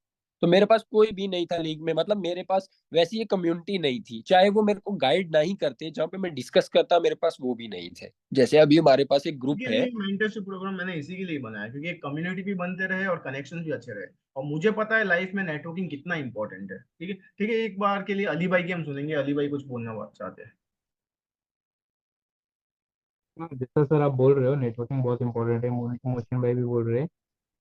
तो मेरे पास कोई भी नहीं था लीग में, मतलब मेरे पास वैसी ये कम्युनिटी नहीं थी, चाहे वो मेरे को गाइड नहीं करते, जहाँ पे मैं डिस्कस करता मेरे पास वो भी नहीं थे। जैसे अभी हमारे पास एक ग्रुप के है। लिए मेंटरशिप प्रोग्राम मैंने इसी के लिए बनाया, क्योंकि एक कम्युनिटी भी बनते रहे और कनेक्शन भी अच्छे रहे, और मुझे पता है लाइफ में नेटवर्किंग कितना इंपॉर्टेंट है। ठीक है, ठीक है, एक बार के लिए अली भाई की हम सुनेंगे, अली भाई कुछ बोलना चाहते हैं। हाँ, जैसा सर आप बोल रहे हो नेटवर्किंग बहुत इंपॉर्टेंट है, मोहसिन भाई भी बोल रहे हैं।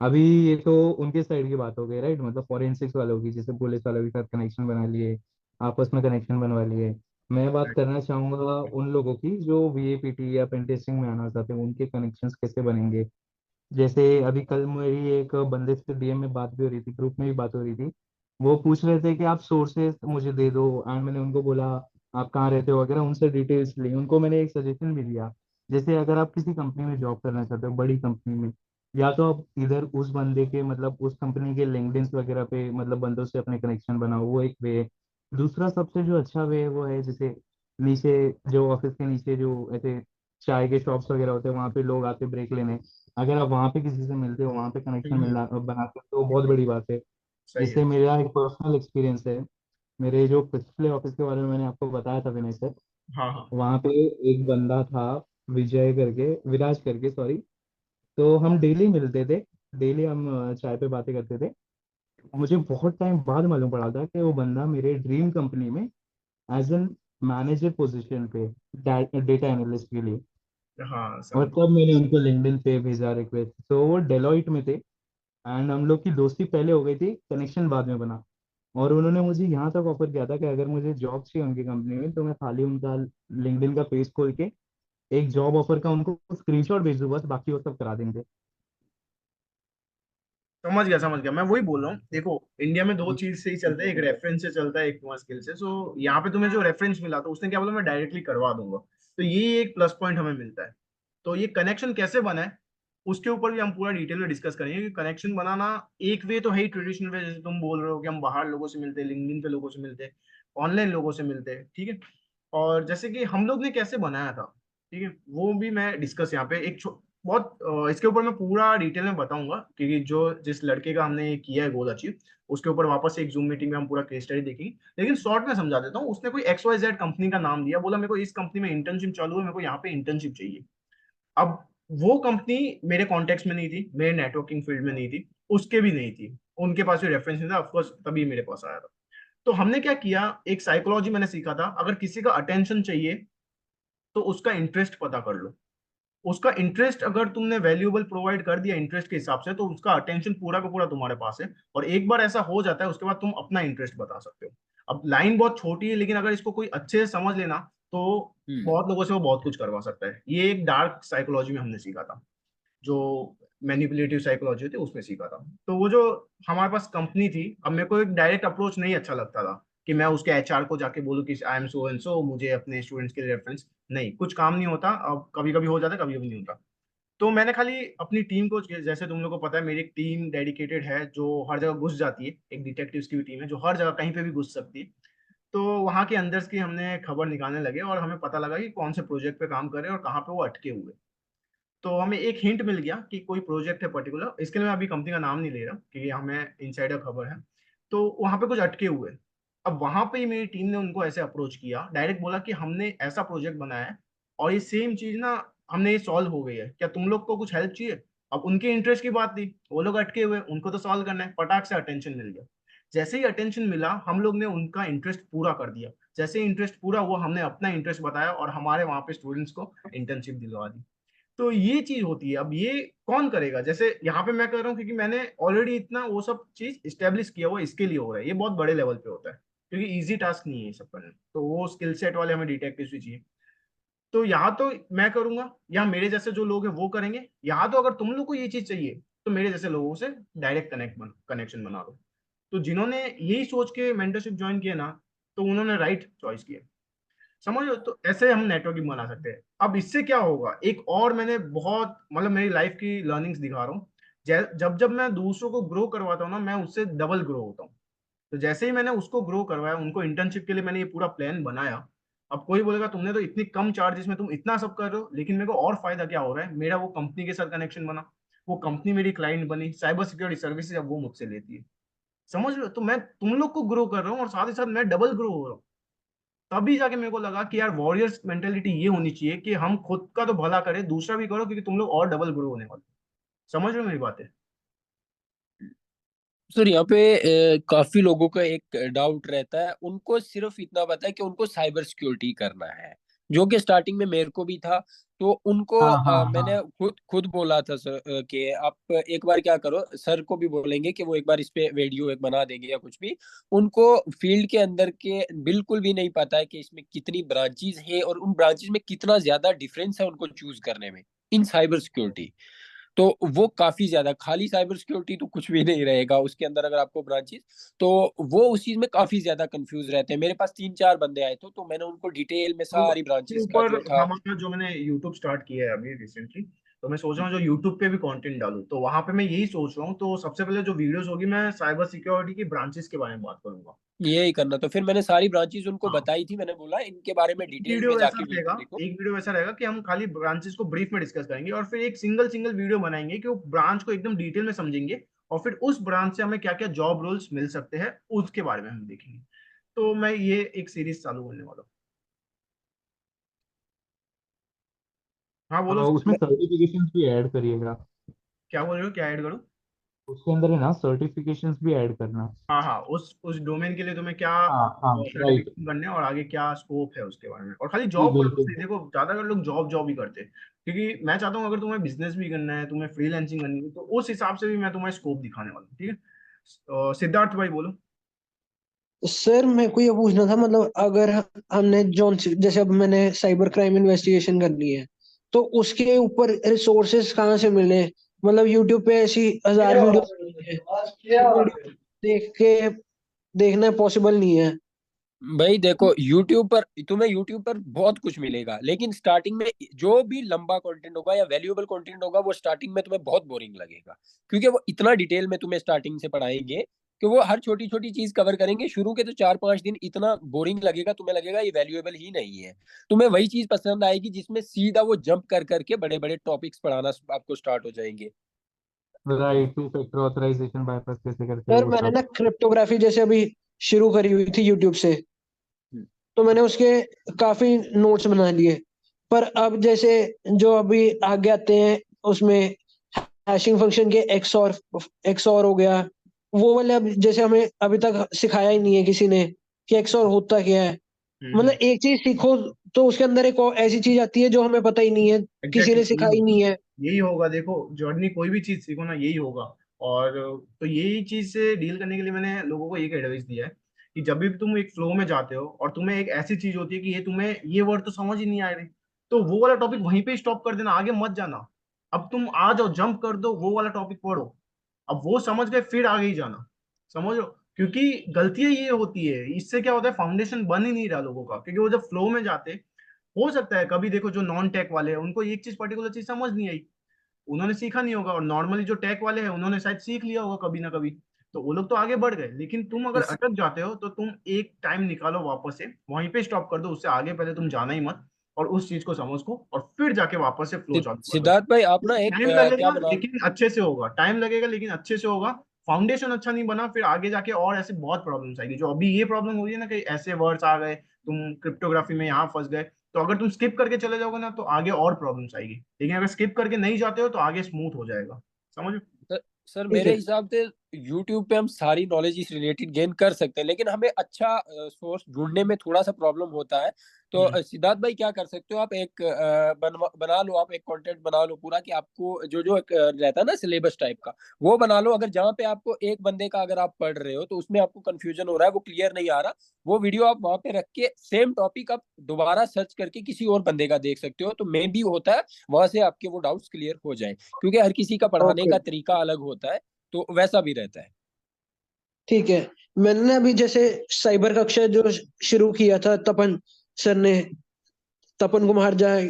अभी ये तो उनके साइड की बात हो गई, राइट, मतलब फॉरेंसिक्स वालों की, जैसे पुलिस वालों के साथ कनेक्शन बना लिए, आपस में कनेक्शन बनवा लिए। मैं बात करना चाहूंगा उन लोगों की जो वीएपीटी या पेन टेस्टिंग में आना चाहते हैं, उनके कनेक्शंस कैसे बनेंगे। जैसे अभी कल मेरी एक बंदे से डीएम में बात भी हो रही थी, ग्रुप में भी बात हो रही थी। वो पूछ रहे थे कि आप सोर्सेस मुझे दे दो, एंड मैंने उनको बोला आप कहाँ रहते हो वगैरह, उनसे डिटेल्स ली, उनको मैंने एक सजेशन भी दिया। जैसे अगर आप किसी कंपनी में जॉब करना चाहते हो, बड़ी कंपनी में, या तो आप इधर उस बंदे के मतलब उस कंपनी के लिंक्डइन वगैरह पे मतलब बंदों से अपने कनेक्शन बनाओ, वो एक वे है। दूसरा सबसे जो अच्छा वे है वो है जैसे नीचे, जो ऑफिस के नीचे जो ऐसे चाय के शॉप्स वगैरह होते हैं, वहाँ पे लोग आते ब्रेक लेने, अगर आप वहाँ पे किसी से मिलते हो, वहाँ पे कनेक्शन हम्म, मिलना बनाते हो, तो बहुत बड़ी बात है। सही है। जिससे मेरा एक पर्सनल एक्सपीरियंस है, मेरे जो पिछले ऑफिस के बारे में मैंने आपको बताया था विनय सर, हाँ हाँ। वहाँ पे एक बंदा था, विजय करके, विराज करके सॉरी। तो हम डेली मिलते थे, डेली हम चाय पे बातें करते थे। मुझे बहुत टाइम बाद मालूम पड़ा था कि वो बंदा मेरे ड्रीम कंपनी में एज एन मैनेजर पोजीशन पे डेटा एनालिस्ट के लिए। हाँ और समझ। तब मैंने उनको लिंक्डइन पे भेजा रिक्वेस्ट। तो वो डेलॉइट में थे एंड हम लोग की दोस्ती पहले हो गई थी, कनेक्शन बाद में बना। और उन्होंने मुझे यहाँ तक ऑफर किया था कि अगर मुझे जॉब चाहिए उनकी कंपनी में तो मैं खाली उनका लिंक्डइन का पेज खोल के एक जॉब ऑफर का उनको स्क्रीनशॉट भेज दूँ, बस बाकी वो सब करा देंगे। समझ गया, मैं वही बोल रहा हूँ। देखो इंडिया में दो चीज से ही चलता है, एक रेफरेंस से चलता है, एक तुम्हारा स्किल से। सो यहाँ पे तुम्हें जो रेफरेंस मिला तो उसने क्या बोला, मैं डायरेक्टली करवा दूंगा। तो ये एक प्लस पॉइंट हमें मिलता है। तो ये कनेक्शन कैसे बना है उसके ऊपर भी हम पूरा डिटेल में डिस्कस करेंगे कि कनेक्शन बनाना एक वे तो है ही, ट्रेडिशनल वे, जैसे तुम बोल रहे हो कि हम बाहर लोगों से मिलते हैं, लिंक्डइन पे लोगों से मिलते हैं, ऑनलाइन लोगों से मिलते हैं, ठीक है। और जैसे कि हम लोग ने कैसे बनाया था, ठीक है, वो भी मैं डिस्कस यहाँ पे बहुत इसके ऊपर मैं पूरा डिटेल में बताऊंगा, क्योंकि जो जिस लड़के का हमने ये किया है गोल अचीव, उसके ऊपर वापस से एक जूम मीटिंग में हम पूरा केस स्टडी देखेंगे। लेकिन शॉर्ट में समझा देता हूँ। उसने कोई XYZ कंपनी का नाम दिया, बोला मेरे को इस कंपनी में इंटर्नशिप चालू है, मेरे को यहाँ पे इंटर्नशिप चाहिए। अब वो कंपनी मेरे कॉन्टेक्ट में नहीं थी, मेरे नेटवर्किंग फील्ड में नहीं थी, उसके भी नहीं थी, उनके पास भी रेफरेंस नहीं था, ऑफकोर्स तभी मेरे पास आया था। तो हमने क्या किया, एक साइकोलॉजी मैंने सीखा था, अगर किसी का अटेंशन चाहिए तो उसका इंटरेस्ट पता कर लो। उसका इंटरेस्ट अगर तुमने वैल्यूएबल प्रोवाइड कर दिया इंटरेस्ट के हिसाब से, तो उसका अटेंशन पूरा का पूरा तुम्हारे पास है। और एक बार ऐसा हो जाता है उसके बाद तुम अपना इंटरेस्ट बता सकते हो। अब लाइन बहुत छोटी है, लेकिन अगर इसको कोई अच्छे से समझ लेना तो बहुत लोगों से वो बहुत कुछ करवा सकता है। ये एक डार्क साइकोलॉजी में हमने सीखा था, जो मैनिपुलेटिव साइकोलॉजी होती है उसमें सीखा था। तो वो जो हमारे पास कंपनी थी, अब मेरे को एक डायरेक्ट अप्रोच नहीं अच्छा लगता था कि मैं उसके HR को जाके बोलूँ कि I am so and so, मुझे अपने स्टूडेंट्स के लिए रेफरेंस। नहीं, कुछ काम नहीं होता। अब कभी कभी हो जाता है, कभी कभी नहीं होता। तो मैंने खाली अपनी टीम को, जैसे तुम लोग को पता है मेरी एक टीम डेडिकेटेड है जो हर जगह घुस जाती है, एक डिटेक्टिव्स की भी टीम है जो हर जगह कहीं पे भी घुस सकती है। तो वहां के अंदर की हमने खबर निकालने लगे और हमें पता लगा कि कौन से प्रोजेक्ट पे काम कर रहे हैं और कहाँ पे वो अटके हुए। तो हमें एक हिंट मिल गया कि कोई प्रोजेक्ट है पर्टिकुलर, इसके लिए मैं अभी कंपनी का नाम नहीं ले रहा क्योंकि हमें इनसाइडर खबर है। तो वहां पे कुछ अटके हुए। अब वहां पे ही मेरी टीम ने उनको ऐसे अप्रोच किया, डायरेक्ट बोला कि हमने ऐसा प्रोजेक्ट बनाया है और ये सेम चीज ना, हमने ये सॉल्व हो गई है, क्या तुम लोग को कुछ हेल्प चाहिए। अब उनके इंटरेस्ट की बात थी, वो लोग अटके हुए, उनको तो सॉल्व करना है, फटाक से अटेंशन मिल गया। जैसे ही अटेंशन मिला हम लोग ने उनका इंटरेस्ट पूरा कर दिया। जैसे ही इंटरेस्ट पूरा हुआ हमने अपना इंटरेस्ट बताया और हमारे वहां पे स्टूडेंट्स को इंटर्नशिप दिलवा दी। तो ये चीज होती है। अब ये कौन करेगा, जैसे यहाँ पे मैं कर रहा हूँ क्योंकि मैंने ऑलरेडी इतना वो सब चीज स्टेब्लिश किया हुआ है, इसके लिए हो रहा है। ये बहुत बड़े लेवल पे होता है क्योंकि इजी टास्क नहीं है ये सब करना, तो वो स्किल सेट वाले हमें डिटेक्टिव भी चाहिए। तो यहाँ तो मैं करूंगा, या मेरे जैसे जो लोग हैं वो करेंगे। यहाँ तो अगर तुम लोग को ये चीज चाहिए तो मेरे जैसे लोगों से डायरेक्ट कनेक्शन बना लो। तो जिन्होंने यही सोच के मेंटरशिप ज्वाइन किया ना, तो उन्होंने राइट चॉइस किया। समझ लो, तो ऐसे हम नेटवर्किंग बना सकते हैं। अब इससे क्या होगा, एक और मैंने बहुत मतलब मेरी लाइफ की लर्निंग्स दिखा रहा हूँ। जब जब मैं दूसरों को ग्रो करवाता हूँ ना, मैं उससे डबल ग्रो होता हूँ। तो जैसे ही मैंने उसको ग्रो करवाया, उनको इंटर्नशिप के लिए मैंने ये पूरा प्लान बनाया। अब कोई बोलेगा तुमने तो इतनी कम चार्जेस में तुम इतना सब कर रहे हो, लेकिन मेरे को और फायदा क्या हो रहा है, मेरा वो कंपनी के साथ कनेक्शन बना, वो कंपनी मेरी क्लाइंट बनी, साइबर सिक्योरिटी सर्विसेज अब वो मुझसे लेती है। समझ रहे हो, तो मैं तुम लोग को ग्रो कर रहा हूँ और साथ ही साथ मैं डबल ग्रो हो रहा हूँ। तभी जाके मेरे को लगा कि यार वॉरियर्स मेंटेलिटी ये होनी चाहिए कि हम खुद का तो भला करें, दूसरा भी करो, क्योंकि तुम लोग और डबल ग्रो होने वाले हो। समझ रहे हो मेरी बातें। सर यहाँ पे काफी लोगों का एक डाउट रहता है, उनको सिर्फ इतना पता है कि उनको साइबर सिक्योरिटी करना है, जो कि स्टार्टिंग में मेरे को भी था। तो उनको हाँ हाँ मैंने हाँ। खुद खुद बोला था सर कि आप एक बार क्या करो, सर को भी बोलेंगे कि वो एक बार इस पे वीडियो एक बना देंगे या कुछ भी। उनको फील्ड के अंदर के बिल्कुल भी नहीं पता है कि इसमें कितनी ब्रांचेस है और उन ब्रांचेस में कितना ज्यादा डिफरेंस है उनको चूज करने में इन साइबर सिक्योरिटी। तो वो काफी ज्यादा, खाली साइबर सिक्योरिटी तो कुछ भी नहीं रहेगा उसके अंदर अगर आपको ब्रांचेस, तो वो उस चीज में काफी ज्यादा कंफ्यूज रहते हैं। मेरे पास 3-4 बंदे आए थे तो मैंने उनको डिटेल में तो सारी इसके ब्रांचेस का ऊपर जो था। हमारा जो मैंने यूट्यूब स्टार्ट किया है अभी रिसेंटली, तो मैं सोच रहा हूँ जो यूट्यूब पे भी कंटेंट डालूं, तो वहां पे मैं यही सोच रहा हूँ। तो सबसे पहले जो वीडियोस होगी मैं साइबर सिक्योरिटी की ब्रांचेस के बारे में बात करूंगा। यही करना, तो फिर मैंने सारी ब्रांचेस उनको हाँ, बताई थी, मैंने बोला इनके बारे में एक डिटेल में वीडियो ऐसा जाके रहेगा, वीडियो देखो। एक वीडियो ऐसा रहेगा कि हम खाली ब्रांचेस को ब्रीफ में डिस्कस करेंगे और फिर एक सिंगल सिंगल वीडियो बनाएंगे कि वो ब्रांच को एकदम डिटेल में समझेंगे, और फिर उस ब्रांच से हमें क्या क्या जॉब रोल्स मिल सकते हैं उसके बारे में हम देखेंगे। तो मैं ये एक सीरीज चालू करने वाला हूँ। हाँ बोलो। उसमें सर्टिफिकेशंस भी ऐड करिएगा। क्या बोल रहे हो, क्या ऐड करूँ। उसके अंदर है ना सर्टिफिकेशंस भी ऐड करना। हाँ हाँ, उस डोमेन के लिए तुम्हें क्या हाँ हाँ राइट। सर्टिफिकेशन करने हैं और आगे क्या स्कोप है उसके बारे में, और खाली जी जॉब पर्पस बिल्कुल। नहीं। देखो ज्यादातर लोग जॉब जॉब ही करते हैं, क्योंकि मैं चाहता हूँ अगर तुम्हें बिजनेस भी करना है, तुम्हें फ्रीलांसिंग करनी है, तो उस हिसाब से भी मैं तुम्हें स्कोप दिखाने वाला हूँ, ठीक है। सिद्धार्थ भाई बोलो। सर मेरे को ये पूछना था, मतलब अगर हमने जॉन जैसे अब मैंने साइबर क्राइम इन्वेस्टिगेशन करनी है, तो उसके ऊपर रिसोर्सेज कहाँ से मिले? मतलब यूट्यूब पे ऐसी 1000 वीडियो देख के देखना पॉसिबल नहीं है। भाई देखो, यूट्यूब पर तुम्हें यूट्यूब पर बहुत कुछ मिलेगा, लेकिन स्टार्टिंग में जो भी लंबा कंटेंट होगा या वैल्यूएबल कंटेंट होगा वो स्टार्टिंग में तुम्हें बहुत बोरिंग लगेगा, क्योंकि वो इतना डिटेल में तुम्हें स्टार्टिंग से पढ़ाएंगे कि वो हर छोटी छोटी चीज कवर करेंगे। शुरू के तो 4-5 दिन इतना बोरिंग लगेगा, तुम्हें लगेगा ये वैल्यूएबल ही नहीं है। तुम्हें वही चीज पसंद आएगी जिसमें सीधा वो जंप कर करके बड़े बड़े टॉपिक्स पढ़ाना आपको स्टार्ट हो जाएंगे। Right, two factor authorization bypass कैसे करते हैं सर वो मैंने सब। ना क्रिप्टोग्राफी जैसे अभी शुरू करी हुई थी यूट्यूब से, तो मैंने उसके काफी नोट्स बना लिए। पर अब जैसे जो अभी आगे आते हैं उसमें हैशिंग फंक्शन के एक्सऑर हो गया, वो वाले अब जैसे हमें अभी तक सिखाया ही नहीं है किसी ने कि एक्सऑर होता क्या है। मतलब हम्म। एक चीज सीखो तो उसके अंदर एक और ऐसी चीज आती है जो हमें पता ही नहीं है, किसी एग्जैक्टली ने यही सिखाई नहीं होगा। है। यही होगा, देखो जर्नी कोई भी चीज सीखो ना यही होगा। और तो यही चीज से डील करने के लिए मैंने लोगों को एक एडवाइस दिया है कि जब भी तुम एक फ्लो में जाते हो और तुम्हें एक ऐसी चीज होती है कि ये तुम्हें ये वर्ड तो समझ ही नहीं आ रहे, तो वो वाला टॉपिक वहीं पे स्टॉप कर देना, आगे मत जाना। अब तुम आ जाओ, जंप कर दो, वो वाला टॉपिक पढ़ो। अब वो समझ गए फिर आगे ही जाना, समझ लो। क्योंकि गलतियां ये होती है, इससे क्या होता है, फाउंडेशन बन ही नहीं रहा लोगों का, क्योंकि वो जब फ्लो में जाते, हो सकता है कभी देखो जो नॉन टेक वाले हैं उनको एक चीज पर्टिकुलर चीज समझ नहीं आई, उन्होंने सीखा नहीं होगा, और नॉर्मली जो टेक वाले हैं उन्होंने शायद सीख लिया होगा कभी ना कभी, तो वो लोग तो आगे बढ़ गए। लेकिन तुम अगर इस अटक जाते हो तो तुम एक टाइम निकालो वापस से, वहीं पे स्टॉप कर दो, उससे आगे पहले तुम जाना ही मत, और उस चीज को समझो और फिर जाके वापस से फ्लो चालू कर दो। सिद्धार्थ भाई, आप ना एक टाइम क्या लगेगा बना। लेकिन अच्छे से होगा, टाइम लगेगा लेकिन अच्छे से होगा। फाउंडेशन अच्छा नहीं बना, फिर आगे जाके और ऐसे बहुत प्रॉब्लम्स आएगी, जो अभी ये प्रॉब्लम हो रही है ना कि ऐसे वर्ड्स आ गए, तुम क्रिप्टोग्राफी में यहाँ फंस गए, तो अगर तुम स्किप करके चले जाओगे ना तो आगे और प्रॉब्लम्स आएगी, लेकिन अगर स्किप करके नहीं जाते हो तो आगे स्मूथ हो जाएगा, समझ। सर, सर ठीक मेरे है। हिसाब से यूट्यूब पे हम सारी नॉलेज इस रिलेटेड गेन कर सकते हैं, लेकिन हमें अच्छा सोर्स ढूंढने में थोड़ा सा प्रॉब्लम होता है। तो हम्म। सिद्धार्थ भाई क्या कर सकते हो, आप एक बना लो, आप एक कंटेंट बना लो पूरा, कि आपको जो जो एक, रहता है ना सिलेबस टाइप का, वो बना लो। अगर जहाँ पे आपको एक बंदे का अगर आप पढ़ रहे हो तो उसमें आपको कंफ्यूजन हो रहा है, वो क्लियर नहीं आ रहा, वो वीडियो आप वहां पे रख के सेम टॉपिक आप दोबारा सर्च करके किसी और बंदे का देख सकते हो, तो मे भी होता है वहां से आपके वो डाउट्स क्लियर हो जाए, क्योंकि हर किसी का पढ़ाने ओके। का तरीका अलग होता है, तो वैसा भी रहता है। ठीक है। मैंने ना अभी जैसे साइबर कक्षा जो शुरू किया था तपन सर ने, तपन कुमार जाए।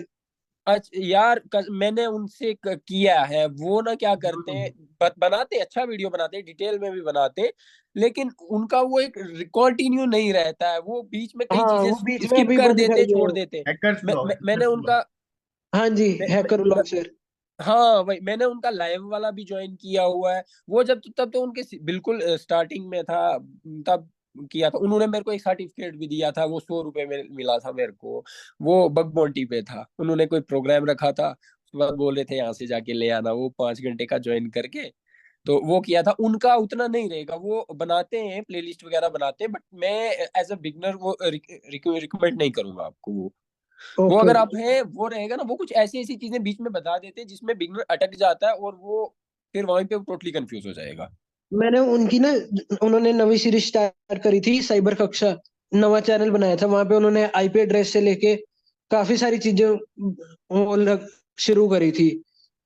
अच्छा यार, मैंने उनसे किया है, वो ना क्या करते हैं, बनाते अच्छा वीडियो बनाते हैं, डिटेल में भी बनाते हैं, लेकिन उनका वो एक कंटिन्यू नहीं रहता है, वो बीच में कई हाँ चीजें वो बीच में स्किप अभी कर बंद कर देते, दिया छोड़ है। देते। हैकर्स ब्लॉग, मैंने हैकर्स ब्लॉग। उनका हाँ जी, मैं, मैं, हैकर मैं, ब्लॉग सर। हाँ भाई, मैंने उनका लाइव वाला भी ज्वाइन किया हुआ है। वो जब तब तो उनके बिल्कुल स्टार्टिंग में था, तब किया था। उन्होंने मेरे को एक सर्टिफिकेट भी दिया था, वो 100 रुपए में मिला था मेरे को। वो बग बॉन्टी पे था, उन्होंने कोई प्रोग्राम रखा था, उसके बाद बोले थे यहाँ से जाके ले आना, वो 5 घंटे का ज्वाइन करके, तो वो किया था। उनका उतना नहीं रहेगा, वो बनाते हैं प्लेलिस्ट वगैरह बनाते हैं, बट मैं एज अ बिगनर वो रिकमेंड नहीं करूंगा आपको वो ओके। अगर आप हैं वो रहेगा ना, वो कुछ ऐसी ऐसी चीजें बीच में बता देते हैं जिसमें बिगनर अटक जाता है, और वो फिर वहीं पे टोटली कंफ्यूज हो जाएगा। मैंने उनकी ना, उन्होंने नवी सीरीज स्टार्ट करी थी साइबर कक्षा, नवा चैनल बनाया था, वहां पे उन्होंने आईपी एड्रेस से लेके काफी सारी चीजें शुरू करी थी।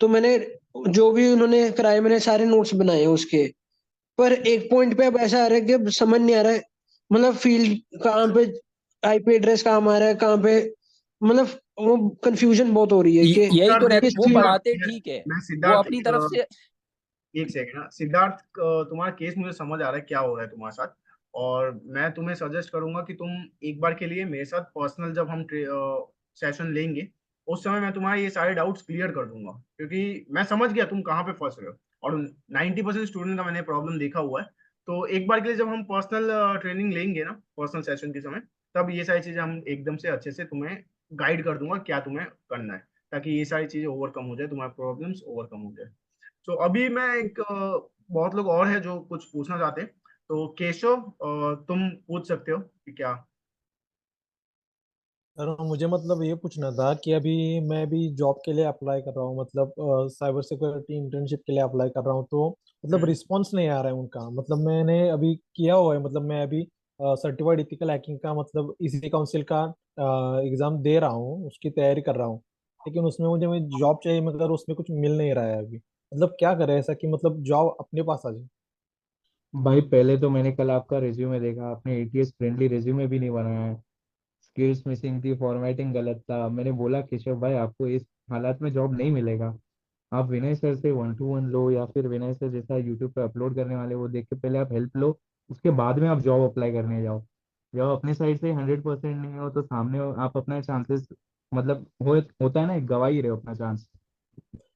तो मैंने जो भी उन्होंने कराए मैंने सारे नोट्स बनाए हैं उसके। पर एक पॉइंट पे अब ऐसा आ रहा है कि अब समझ नहीं आ रहा है, मतलब फील्ड कहाँ पे, आईपी एड्रेस कहाँ आ रहा है कहाँ पे, मतलब वो कंफ्यूजन बहुत हो रही है कि यही तो सिद्धार्थ रहता, किस वो फील्ड। पढ़ाते मैं ठीक है, मैं वो सिद्धार्थ अपनी तरफ से। एक सेकंड ना सिद्धार्थ, तुम्हारा केस मुझे समझ आ रहा है क्या हो रहा है तुम्हारे साथ। और मैं तुम्हें सजेस्ट करूंगा कि तुम एक बार के लिए मेरे साथ पर्सनल जब हम सेशन लेंगे, उस समय मैं तुम्हारे ये सारे डाउट्स क्लियर कर दूंगा, क्योंकि मैं समझ गया तुम कहाँ पे फंस रहे हो, और 90% स्टूडेंट का मैंने प्रॉब्लम देखा हुआ है। तो एक बार के लिए जब हम पर्सनल ट्रेनिंग लेंगे ना, पर्सनल सेशन के समय, तब ये सारी चीजें हम एकदम से अच्छे से तुम्हें गाइड कर दूंगा क्या तुम्हें करना है, ताकि ये सारी चीजें ओवरकम हो जाए, तुम्हारे प्रॉब्लम्स ओवरकम हो जाए। तो अभी मैं एक बहुत लोग और हैं जो कुछ पूछना चाहते हैं। तो केशव, तुम पूछ सकते हो कि क्या। सर मुझे मतलब ये पूछना था कि अभी मैं भी जॉब के लिए अप्लाई कर रहा हूँ, मतलब साइबर सिक्योरिटी इंटर्नशिप के लिए अप्लाई कर रहा हूँ, तो मतलब हम्म। रिस्पांस नहीं आ रहा है उनका। मतलब मैंने अभी किया हुआ है, मतलब मैं अभी सर्टिफाइड इथिकल हैकिंग का मतलब इसी काउंसिल का एग्जाम दे रहा हूँ, उसकी तैयारी कर रहा हूँ। लेकिन उसमें मुझे जॉब चाहिए, मगर उसमें कुछ मिल नहीं रहा है अभी। मतलब क्या करें ऐसा कि मतलब जॉब अपने पास आ जाए। भाई पहले तो मैंने कल आपका रिज्यूमे देखा, आपने एटीएस फ्रेंडली रिज्यूमे भी नहीं बनाया है। स्किल्स मिसिंग थी, फॉर्मेटिंग गलत था। मैंने बोला केशव भाई आपको इस हालात में जॉब नहीं मिलेगा। आप विनय सर से 1-to-1 लो, या फिर विनय सर जैसा यूट्यूब पे अपलोड करने वाले वो देख के पहले आप हेल्प लो, उसके बाद में आप जॉब अप्लाई करने जाओ। जब अपनी साइड से 100% नहीं हो तो सामने आप अपना चांसेस मतलब होता है ना, गवा ही रहे हो अपना चांस।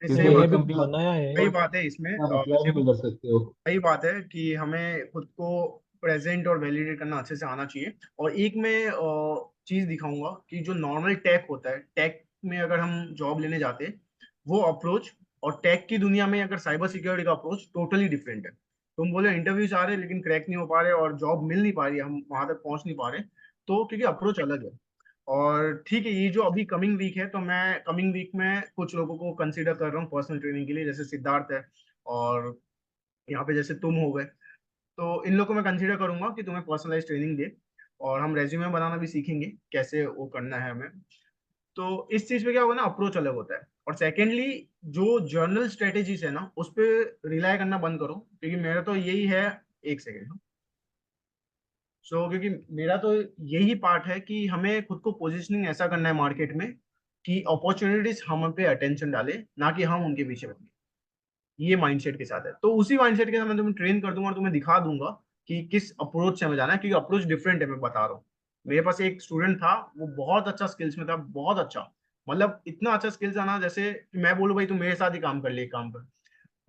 सही क्योंकि मैंने बात एक भी है। कंपनी बनाया है। सही बात है इसमें, आप अप्लाई भी नहीं कर सकते हो। सही बात है कि हमें खुद को प्रेजेंट और वैलिडेट करना अच्छे से आना चाहिए। और एक मैं चीज दिखाऊंगा कि जो नॉर्मल टेक होता है, टेक में अगर हम जॉब लेने जाते हैं, वो अप्रोच और टेक की दुनिया में अगर साइबर सिक्योरिटी का अप्रोच टोटली डिफरेंट है। तुम बोले इंटरव्यूज आ रहे हैं लेकिन क्रैक नहीं हो पा रहे और जॉब मिल नहीं पा रही है, हम वहां तक पहुंच नहीं पा रहे, तो क्योंकि अप्रोच अलग है। और ठीक है, ये जो अभी कमिंग वीक है, तो मैं कमिंग वीक में कुछ लोगों को कंसीडर कर रहा हूँ पर्सनल ट्रेनिंग के लिए, जैसे सिद्धार्थ है, और यहाँ पे जैसे तुम हो गए। तो इन लोगों को मैं कंसीडर करूंगा कि तुम्हें पर्सनलाइज ट्रेनिंग दे, और हम रेज्यूमे बनाना भी सीखेंगे कैसे वो करना है हमें। तो इस चीज पे क्या होगा ना, अप्रोच अलग होता है। और सेकेंडली, जो जर्नल स्ट्रेटेजीज है ना, उस पर रिलाय करना बंद करो, क्योंकि मेरा तो यही है। एक सेकेंड। क्योंकि मेरा तो यही पार्ट है कि हमें खुद को पोजिशनिंग ऐसा करना है मार्केट में कि अपॉर्चुनिटीज हम पे अटेंशन डाले, ना कि हम उनके पीछे भागे। ये माइंडसेट के साथ है, तो उसी माइंडसेट के साथ मैं तुम्हें ट्रेन कर दूंगा और तुम्हें दिखा दूंगा कि किस अप्रोच से हमें जाना है, क्योंकि अप्रोच डिफरेंट है, मैं बता रहा हूँ। मेरे पास एक स्टूडेंट था, वो बहुत अच्छा स्किल्स में था, बहुत अच्छा। मतलब इतना अच्छा स्किल्स था ना, जैसे कि मैं बोलूँ भाई तू मेरे साथ ही काम कर ले, एक काम कर।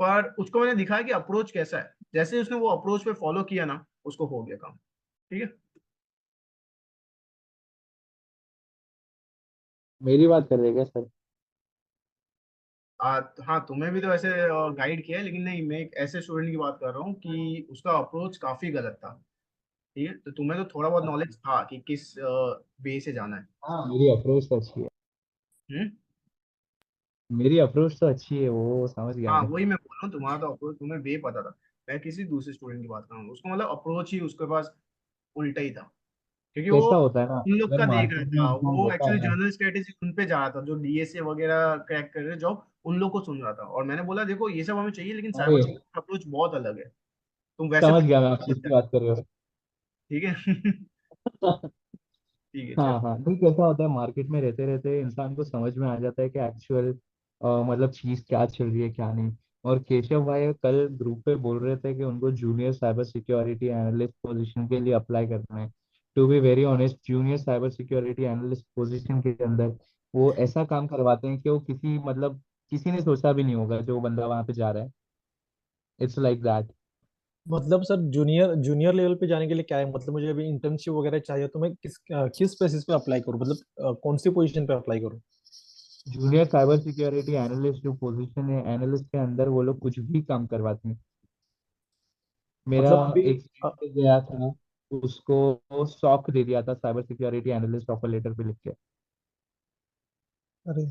पर उसको मैंने दिखाया कि अप्रोच कैसा है, जैसे उसने वो अप्रोच पे फॉलो किया ना, उसको हो गया काम। ठीक है। मेरी बात कर रहे हैं क्या सर? हाँ, तुम्हें भी तो ऐसे गाइड किया है, लेकिन नहीं, मैं एक ऐसे स्टूडेंट की बात कर रहा हूँ कि उसका अप्रोच काफी गलत था। ठीक है, तो तुम्हें तो थोड़ा बहुत नॉलेज था कि किस वे से जाना है। हाँ, मेरी अप्रोच तो अच्छी है। हम्म। मेरी अप्रोच तो अच्छी है, वो समझ गया हाँ, मैं। वही मैं बोल रहा हूँ, तुम्हारा तो अप्रोच तुम्हें वे पता था। मैं किसी दूसरे स्टूडेंट की बात कर रहा हूँ, उसको मतलब अप्रोच ही उसके पास उल्टा ही था, क्योंकि वो कैसा होता है ना, उन लोग अगर का देख रहा मार्केट में था, इंसान वो रहता एक्चुअली है ना। जर्नल स्ट्रेटेजी उन पे जा रहा था, जो डीएसए वगैरह क्रैक कर रहे जॉब, उन लोग को सुन रहा था। और मैंने बोला देखो ये सब हमें चाहिए, लेकिन साइबर अरे सिक्योरिटी अप्रोच बहुत अलग है। तुम वैसे समझ गया पढ़ मैं, आप सकते किसकी हो। बात कर रहे ठीक है। हो। ठीक है, चलो। हाँ हाँ, नहीं कैसा होता है, मार्केट में रहते रहते इंसान को समझ में आ जाता है कि एक्चुअल मतलब चीज क्या चल रही है क्या नहीं। और केशव भाई कल ग्रुप पे बोल रहे थे कि उनको junior cyber security analyst position के लिए अप्लाई करना है। To be very honest, junior cyber security analyst position के अंदर वो ऐसा काम करवाते हैं कि वो किसी मतलब किसी ने सोचा भी नहीं होगा जो बंदा वहां पे जा रहा है। It's like that. मतलब सर जूनियर जूनियर लेवल पे जाने के लिए क्या है, मतलब मुझे अभी इंटर्नशिप वगैरह चाहिए, तो मैं किस बेसिस पे अप्लाई करूँ, मतलब कौन सी पोजीशन पे अप्लाई करूँ। जूनियर साइबर सिक्योरिटी एनालिस्ट जो पोजीशन है, एनालिस्ट के अंदर वो लोग कुछ भी काम करवाते हैं। मेरा मतलब अभी एक फ्रेंड गया था, उसको सॉक दे दिया था cyber security analyst offer letter पे लिख के। अरे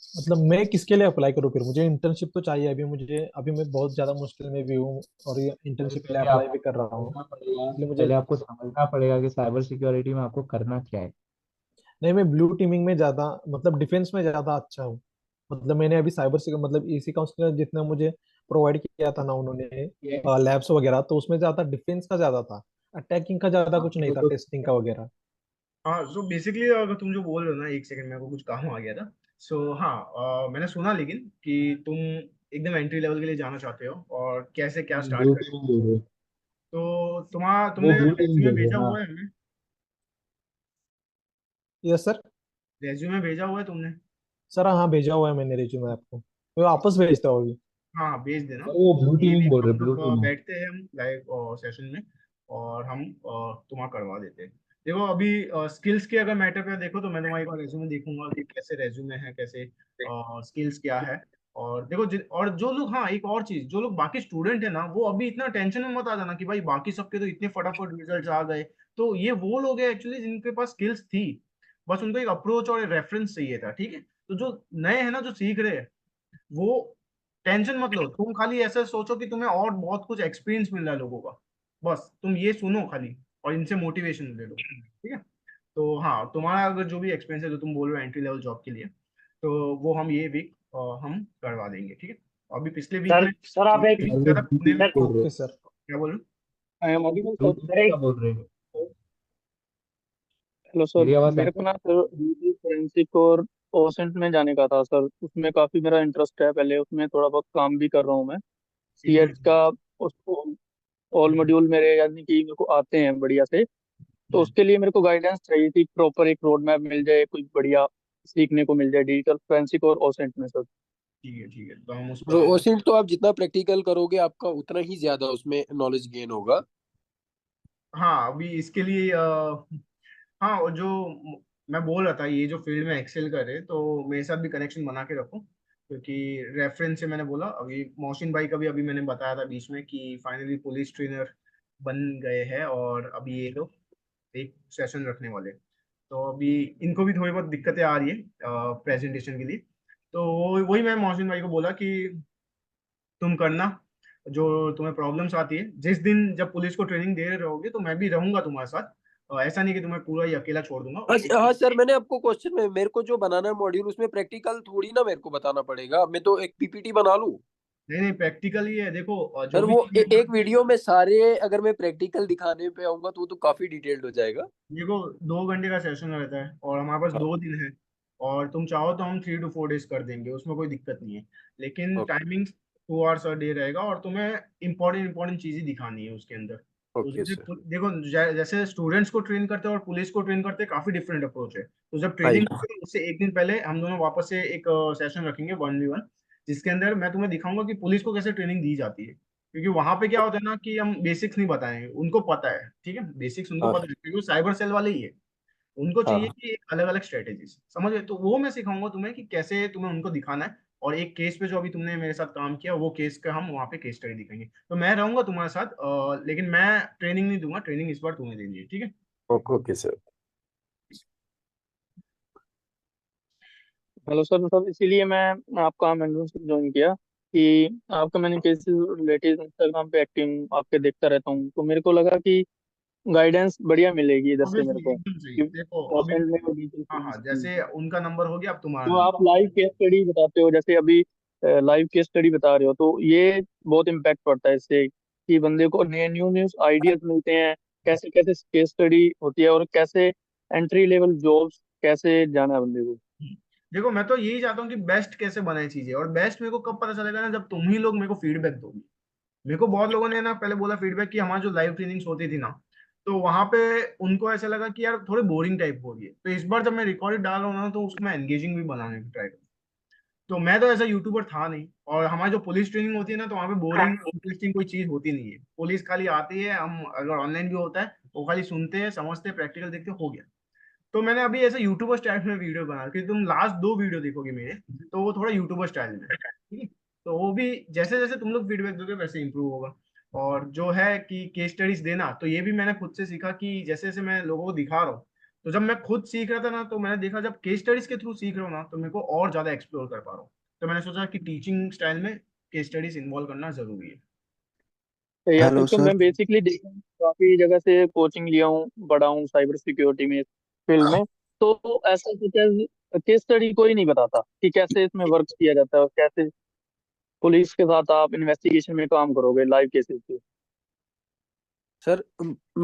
मतलब मैं किसके लिए अप्लाई करूँ फिर, मुझे इंटर्नशिप तो चाहिए अभी मुझे, अभी मैं बहुत ज्यादा मुश्किल में भी हूँ और ये भाई इंटर्नशिप के लिए पहले अप्लाई आपको भी कर रहा हूँ। समझना पड़ेगा, इसलिए मुझे, पहले आपको समझना पड़ेगा कि साइबर सिक्योरिटी में आपको करना क्या है। नहीं मैं ब्लू टीमिंग में ज्यादा, मतलब डिफेंस में ज्यादा अच्छा हूँ। मतलब मैंने अभी साइबर से मतलब इसी काउंसलर जितना मुझे प्रोवाइड किया था ना उन्होंने, ये लैब्स वगैरह, तो उसमें ज्यादा डिफेंस का ज्यादा था, अटैकिंग का ज्यादा कुछ नहीं आपको था, तो टेस्टिंग का वगैरह। हाँ, सो बेसिकली अगर तुम जो बोल रहे हो ना, एक सेकंड, मेरे को कुछ काम आ गया था। हाँ, मैंने सुना लेकिन कि तुम एकदम एंट्री लेवल के लिए जाना चाहते हो और कैसे क्या स्टार्ट ब्लू करें। टीम बोल रहे हो? तो वो तुमने ब्लू टीम रेज्यूमे बोल रहे हो भेजा ना? हुआ है हमें? Yes sir. रेज्यूमे भेजा हुआ है तुमने? सर हाँ भेजा हुआ है मैंने रिज्यूमे आपको, मैं वापस भेजता हूँ अभी। हाँ, भेज देना। अरे वो ब्लू ये टीम वीक बोल हम रहे, ब्लू लोग टीम। बैठते हैं, हम लाइव सेशन में, और हम तुम्हारा करवा देते हैं। देखो अभी स्किल्स के अगर मैटर पे देखो, तो मैं तुम्हारी रेज्यूमे देखूंगा कि कैसे रेज्यूमे है, कैसे स्किल्स क्या है। और देखो और जो लोग, हाँ एक और चीज, जो लोग बाकी स्टूडेंट है ना, वो अभी इतना टेंशन में मत आ जाना कि भाई बाकी सबके तो इतने फटाफट रिजल्ट आ गए। तो ये वो लोग हैं एक्चुअली जिनके पास स्किल्स थी, बस उनको एक अप्रोच और रेफरेंस चाहिए था, ठीक है। तो जो नए हैं ना, जो सीख रहे हैं, वो टेंशन मत लो, तुम खाली ऐसा सोचो कि तुम्हें और बहुत कुछ एक्सपीरियंस मिल रहा है लोगों का, बस तुम ये सुनो खाली और इनसे मोटिवेशन ले लो, ठीक है। तो हाँ, तुम्हारा अगर जो भी एक्सपीरियंस है जो तुम बोल रहे हो एंट्री लेवल जॉब के लिए, तो वो हम ये वीक हम करवा देंगे, ठीक है। अभी पिछले वीक सर में सर आप एक वीक था पुणे में। सर बोल रहे हो ओके सर। क्या बोल रहे हो? आई एम ऑडिबल तो सर। तुम सर क्या एक बोल रहे हो? हेलो सर, मेरी आवाज आ मेरे को ना सर फोरेंसिक और ओसेंट में जाने का था सर। उसमें काफी मेरा इंटरेस्ट है, पहले उसमें थोड़ा बहुत काम भी कर रहा हूँ मैं। एकदम सीएच सही। का उसको ऑल मॉड्यूल मेरे यानी कि मेरे को आते हैं बढ़िया से। तो हम्म, उसके लिए मेरे को गाइडेंस चाहिए थी, प्रॉपर एक रोड मैप मिल जाए, कुछ बढ़िया सीखने को मिल जाए डिजिटल फोरेंसिक और ओसेंट में सर। ठीक है ठीक है, तो हम उस पर तो ओसिंट तो आप जितना प्रैक्टिकल करोगे आपका उतना ही ज्यादा उसमें नॉलेज गेन होगा। हाँ अभी इसके लिए हाँ, और जो मैं बोल रहा था, ये जो फील्ड में एक्सेल करे तो मेरे साथ भी कनेक्शन बना के रखो, क्योंकि रेफरेंस से मैंने बोला, अभी मोहसिन भाई का भी अभी मैंने बताया था बीच में कि फाइनली पुलिस ट्रेनर बन गए हैं, और अभी ये लोग एक सेशन रखने वाले हैं। तो अभी इनको भी थोड़ी बहुत दिक्कतें आ रही है प्रेजेंटेशन के लिए। तो वही मैं मोहसिन भाई को बोला कि तुम करना, जो तुम्हें प्रॉब्लम्स आती है, जिस दिन जब पुलिस को ट्रेनिंग दे रहोगे तो मैं भी रहूंगा तुम्हारे साथ। ऐसा नहीं कि तुम्हें पूरा ही अकेला छोड़ दूंगा। अच्छा हाँ सर, मैंने आपको क्वेश्चन में मेरे को जो बनाना है मॉड्यूल उसमें प्रैक्टिकल थोड़ी ना मेरे को बताना पड़ेगा, मैं तो एक पीपीटी बना लूं। नहीं नहीं, प्रैक्टिकल ही है, देखो जो सर भी वो चीजें, एक वीडियो में सारे अगर मैं प्रैक्टिकल दिखाने पे आऊंगा तो वो तो काफी डिटेल्ड हो जाएगा। देखो 2 घंटे का सेशन रहता है और हमारे पास हाँ। 2 दिन है, और तुम चाहो तो हम 3 to 4 days कर देंगे, उसमें कोई दिक्कत नहीं है। लेकिन okay. Timing 2 hours a day रहेगा, और तुम्हें इंपॉर्टेंट इंपॉर्टेंट चीजें दिखानी है उसके अंदर। तो ओके जैसे सर। देखो, जैसे स्टूडेंट्स को ट्रेन करते हैं और पुलिस को ट्रेन करते हैं, काफी डिफरेंट अप्रोच है। तो जब हाँ ट्रेनिंग करोगे उससे एक दिन पहले हम दोनों वापस से एक सेशन रखेंगे 1v1, जिसके अंदर मैं तुम्हें दिखाऊंगा कि पुलिस को कैसे ट्रेनिंग दी जाती है। क्योंकि वहां पे क्या होता है ना कि हम बेसिक्स नहीं बताएंगे, उनको पता है, ठीक है, बेसिक्स उनको हाँ पता है क्योंकि वो साइबर सेल वाले ही है। उनको चाहिए हाँ। कि एक अलग अलग स्ट्रेटेजीज समझ गए, तो वो मैं सिखाऊंगा तुम्हें कि कैसे तुम्हें उनको दिखाना है। और एक केस पे जो अभी तुमने मेरे साथ काम किया, वो केस का हम वहाँ पे केस स्टडी दिखाएंगे। तो मैं रहूंगा तुम्हारे साथ, लेकिन मैं ट्रेनिंग नहीं दूंगा, ट्रेनिंग इस बार तुम्हें देनी है, ठीक है। Okay okay sir. Hello sir, sir इसीलिए मैं आपका मेंटरशिप ज्वाइन किया कि आपका मैंने केसेस रिलेटेड इंस्टाग्राम पे एक्टिव आपके देखता रहता हूँ, तो मेरे को लगा कि गाइडेंस बढ़िया मिलेगी इधर से मेरे ऑब्वियसली को एकदम सही, कि देखो अभी, परसेंट में और डिजिटल हाँ हाँ, करेंसी में। जैसे उनका नंबर हो गया, अब तुम्हारा तो आप नंबर। लाइव केस स्टडी बताते हो, जैसे अभी लाइव केस स्टडी बता रहे हो, तो ये बहुत इम्पैक्ट पड़ता है इससे कि बंदे को नए न्यू न्यू आइडियाज मिलते हैं, कैसे कैसे केस स्टडी होती है और कैसे एंट्री लेवल जॉब्स कैसे जाना है बंदे को। देखो मैं तो यही चाहता हूँ कि बेस्ट कैसे बनाए चीजें, और बेस्ट मेरे को कब पता चलेगा ना, जब तुम ही लोग मेरे को फीडबैक दोगे। मेरे को बहुत लोगों ने ना पहले बोला फीडबैक कि हमारी जो लाइव ट्रेनिंग्स होती थी ना, तो वहां पे उनको ऐसा लगा कि यार थोड़ी बोरिंग टाइप हो रही है। तो इस बार जब मैं रिकॉर्डेड डाल रहा हूँ ना, तो उसको मैं एंगेजिंग भी बनाने की ट्राई करूँ। तो मैं तो ऐसा यूट्यूबर था नहीं, और हमारी जो पुलिस ट्रेनिंग होती है ना, तो वहाँ पे बोरिंग इंटरेस्टिंग कोई चीज होती नहीं है। पुलिस खाली आती है, हम अगर ऑनलाइन भी होता है वो खाली सुनते हैं, समझते हैं, प्रैक्टिकल देखते हैं, हो गया। तो मैंने अभी ऐसे यूट्यूबर स्टाइल में वीडियो बना, क्योंकि तुम लास्ट 2 वीडियो देखोगे मेरे, तो वो थोड़ा यूट्यूबर स्टाइल में है, ठीक है। तो वो भी जैसे जैसे तुम लोग फीडबैक दोगे वैसे इंप्रूव होगा। और जो है कि केस स्टडीज देना, तो ये भी मैंने खुद से सीखा कि जैसे जैसे मैं लोगों को दिखा रहा हूँ, तो जब मैं खुद सीख रहा था ना, तो मैंने देखा जब केस स्टडीज के थ्रू सीख रहा हूँ ना, तो मेरे को और ज्यादा एक्सप्लोर कर पा रहा हूँ। तो मैंने सोचा कि टीचिंग स्टाइल में केस स्टडीज इन्वॉल्व करना जरूरी है। तो या फिर हेलो तो सर। मैं बेसिकली देखा हूँ, काफी जगह से कोचिंग लिया हूँ, बड़ा हूँ साइबर सिक्योरिटी में फील्ड में। तो ऐसा कुछ केस स्टडी कोई नहीं बताता कि कैसे इसमें वर्क किया जाता है और कैसे पुलिस के साथ आप इन्वेस्टिगेशन में काम करोगे लाइव केसेस पे। सर